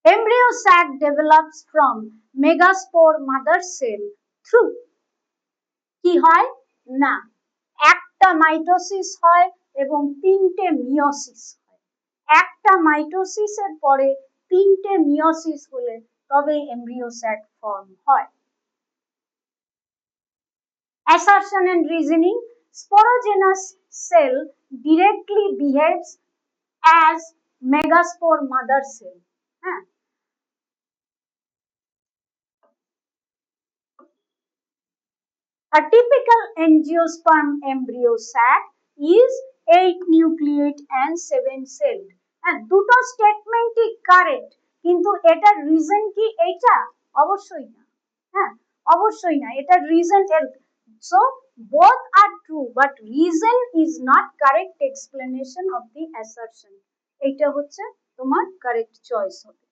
Embryo sac develops from megaspore mother cell through কি হয় না, একটা mitosis হয় এবং তিনটে মিওসিস হয়। একটা মাইটোসিসের পরে তিনটে মিওসিস হলে তবে এমব্রিও স্যাক ফর্ম হয়। Assertion and reasoning. Sporogenous cell directly behaves as megaspore mother cell. A typical angiosperm embryo sac is 8 nucleate and 7 celled. দুটো স্টেটমেন্টই কারেক্ট, কিন্তু এটার রিজন কি এইটা? অবশ্যই না, অবশ্যই না, এটার রিজন এর, so both are true but reason is not correct explanation of the assertion. এইটা হচ্ছে তোমার কারেক্ট চয়েস হবে।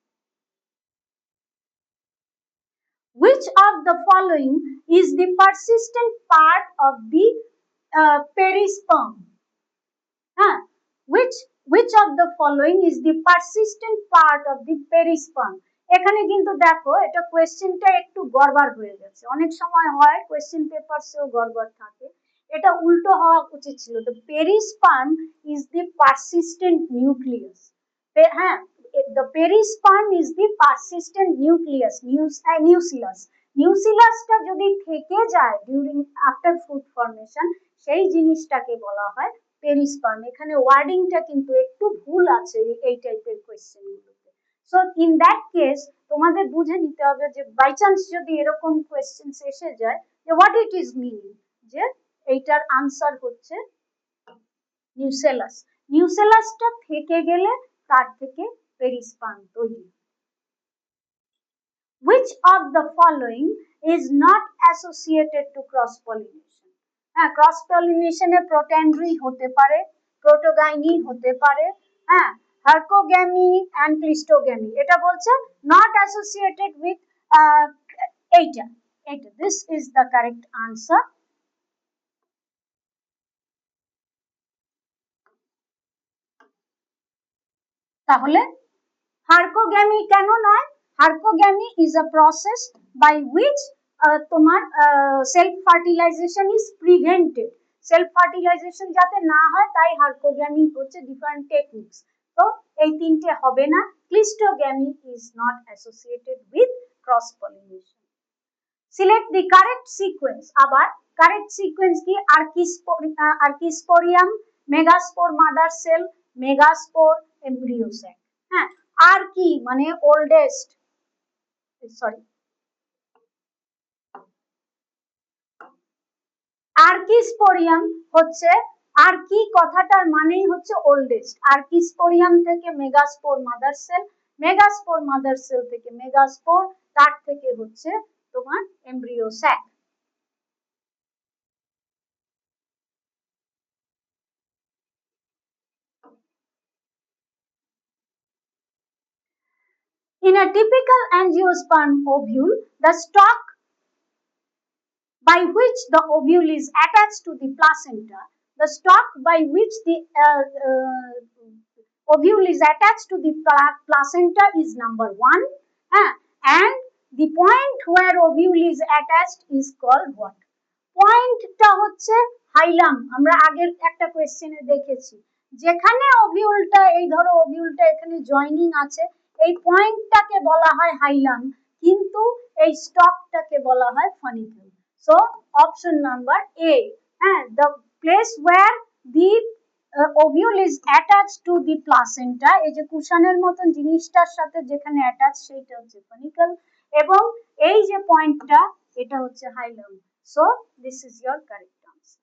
which of the following is the persistent part of the perisperm? হ্যাঁ, which of the following is the persistent part of the perisperm? এখানে কিন্তু দেখো এটা কোয়েশ্চেনটা একটু গড়বড় হয়ে গেছে, অনেক সময় হয় কোয়েশ্চেন পেপারসেও গড়বড় থাকে, এটা উল্টো হওয়া উচিত ছিল। the perisperm is the persistent nucleus, হ্যাঁ, the perisperm is the persistent nucleus, নিউক্লিয়াসটা যদি থেকে যায় ডিউরিং আফটার ফ্রুট ফর্মেশন সেই জিনিসটাকে বলা হয় পেরিস্পার্ম। এখানে ওয়ার্ডিংটা কিন্তু একটু ভুল আছে এই টাইপের কোয়েশ্চেন গুলোতে। সো ইন দ্যাট কেস তোমাদের বুঝে নিতে হবে যে বাই চান্স যদি এরকম কোয়েশ্চেন এসে যায় যে হোয়াট ইট ইজ মিনিং, যে এইটার আনসার হচ্ছে নিউসেলাস। নিউসেলাসটা থেকে গেলে তার থেকে পেরিস্পার্ম তৈরি। Which of the following is not associated to cross pollination? হ্যাঁ, ক্রস পলিনেশনে প্রোটেন্ড্রি হতে পারে, প্রোটোগাইনি হতে পারে, হ্যাঁ, হার্কোগ্যামি এন্ড ক্লিস্টোগ্যামি, এটা বলছে নট অ্যাসোসিয়েটেড উইথ এইটা। This is the correct answer. তাহলে হার্কোগ্যামি কেন নয়? Herkogamy is a process by which তোমার self fertilisation is prevented, self fertilisation যাতে না হয় তাই হার্কোগ্যামি হচ্ছে ডিফারেন্ট টেকনিক্স। তো এই তিনটে হবে না। Cleistogamy is not associated with cross pollination. Select the correct sequence. আবার কারেক্ট সিকোয়েন্স কি? Archesporium, megaspore mother cell, megaspore embryo sac. হ্যাঁ, আর কি মানে ওল্ডেস্ট, সরি, আর্কিস্পোরিয়াম হচ্ছে, আর্কি কথাটার মানেই হচ্ছে ওল্ডেস্ট। আর্কিস্পোরিয়াম থেকে megaspore mother cell, megaspore mother cell থেকে মেগাস্পোর, তার থেকে হচ্ছে তোমার embryo sac. In a typical angiosperm ovule, the stalk by which the ovule is attached to the placenta, the stalk by which the ovule is attached to the placenta is number 1, and the point where ovule is attached is called what? পয়েন্টটা হচ্ছে হাইলাম। আমরা আগের একটা কোয়েশ্চেনে দেখেছি যেখানে ওভিউলটা, এই ধরো ওভিউলটা এখানে জয়েনিং আছে, এই পয়েন্টটাকে বলা হয় হাইলাম, কিন্তু এই স্টকটাকে বলা হয় ফনিকেল। সো অপশন নাম্বার এ, হ্যাঁ, the place where the ovule is attached to the placenta, এই যে কুশনের মতন জিনিসটার সাথে যেখানে অ্যাটাচ সেইটা হচ্ছে ফনিকেল, এবং এই যে পয়েন্টটা এটা হচ্ছে হাইলাম। So this is your correct answer.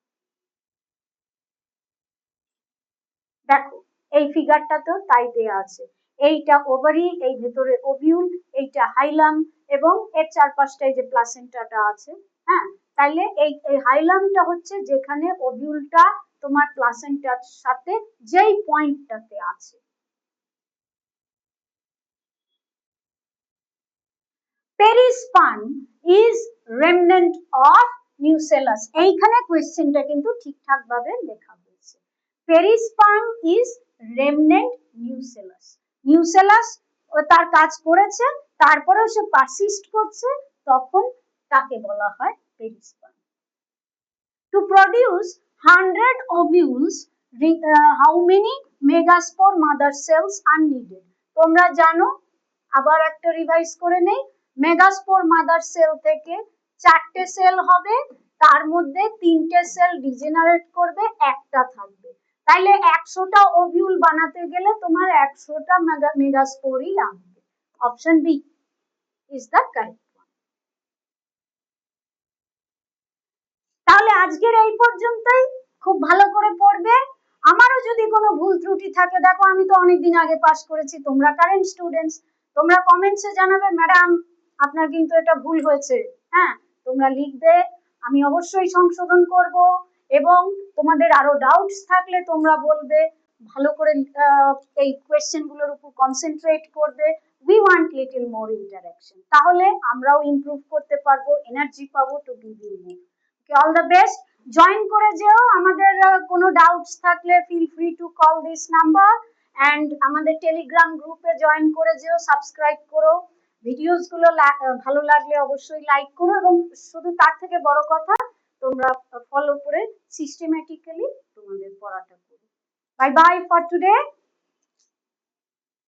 দেখো এই ফিগারটাতেও তাই দেয়া আছে, এইটা ওভারি, এই ভেতরে ওভিউল, এইটা হাইলাম, এবং এর চারপাশটায় যে প্লাসেন্টাটা আছে। হ্যাঁ, তাইলে এই হাইলামটা হচ্ছে যেখানে ওভিউলটা তোমার প্লাসেন্টার সাথে যেই পয়েন্টটাতে আছে। পেরিস্পার্ম ইজ রেমনেন্ট অফ নিউসেলাস। এইখানে কোয়েশ্চেনটা কিন্তু ঠিকঠাক ভাবে লেখা হয়েছে, পেরিস্পার্ম ইজ রেমনেন্ট নিউসেলাস। নিউসেলাস তার কাজ করেছে, তারপরেও সে পারসিস্ট করছে, তখন তাকে বলা হয় perisperm. To produce 100 ovules, how many megaspore mother cells are needed? তোমরা জানো, আবার একটা রিভাইজ করে নেই, মেগাস্পোর মাদার সেল থেকে 4টে সেল হবে, তার মধ্যে 3টে সেল ডিজেনারেট করবে, একটা থাকবে। তাইলে 100টা ওভিউল বানাতে গেলে তোমার 100টা মেগাস্পোরই লাগবে। Option B is the correct one. তাহলে আজকের এই পর্যন্তই, খুব ভালো করে পড়বে। আমারও যদি কোনো ভুল ত্রুটি থাকে, দেখো আমি তো অনেকদিন আগে পাস করেছি, তোমরা কারেন্ট স্টুডেন্টস, তোমরা কমেন্টসে জানাবে ম্যাডাম আপনার কিন্তু এটা ভুল হয়েছে। হ্যাঁ, তোমরা লিখবে, আমি অবশ্যই সংশোধন করব, এবং তোমাদের আরো ডাউটস থাকলে তোমরা বলবে, ভালো করে এই কোয়েশ্চেন গুলোর উপর কনসেন্ট্রেট করবে, we want little more interaction, তাহলে আমরাও ইমপ্রুভ করতে পারবো, এনার্জি পাবো to give you more. All the best, join করে যেও। আমাদের কোনো ডাউটস থাকলে feel free to call this number, and আমাদের টেলিগ্রাম গ্রুপে জয়েন করে যেও, সাবস্ক্রাইব করো, ভিডিওস গুলো ভালো লাগলে অবশ্যই লাইক করো, এবং শুধু তার থেকে বড় কথা তোমরা ফলো করে সিস্টেমেটিক্যালি তোমাদের পড়াটা করো। Bye bye for today.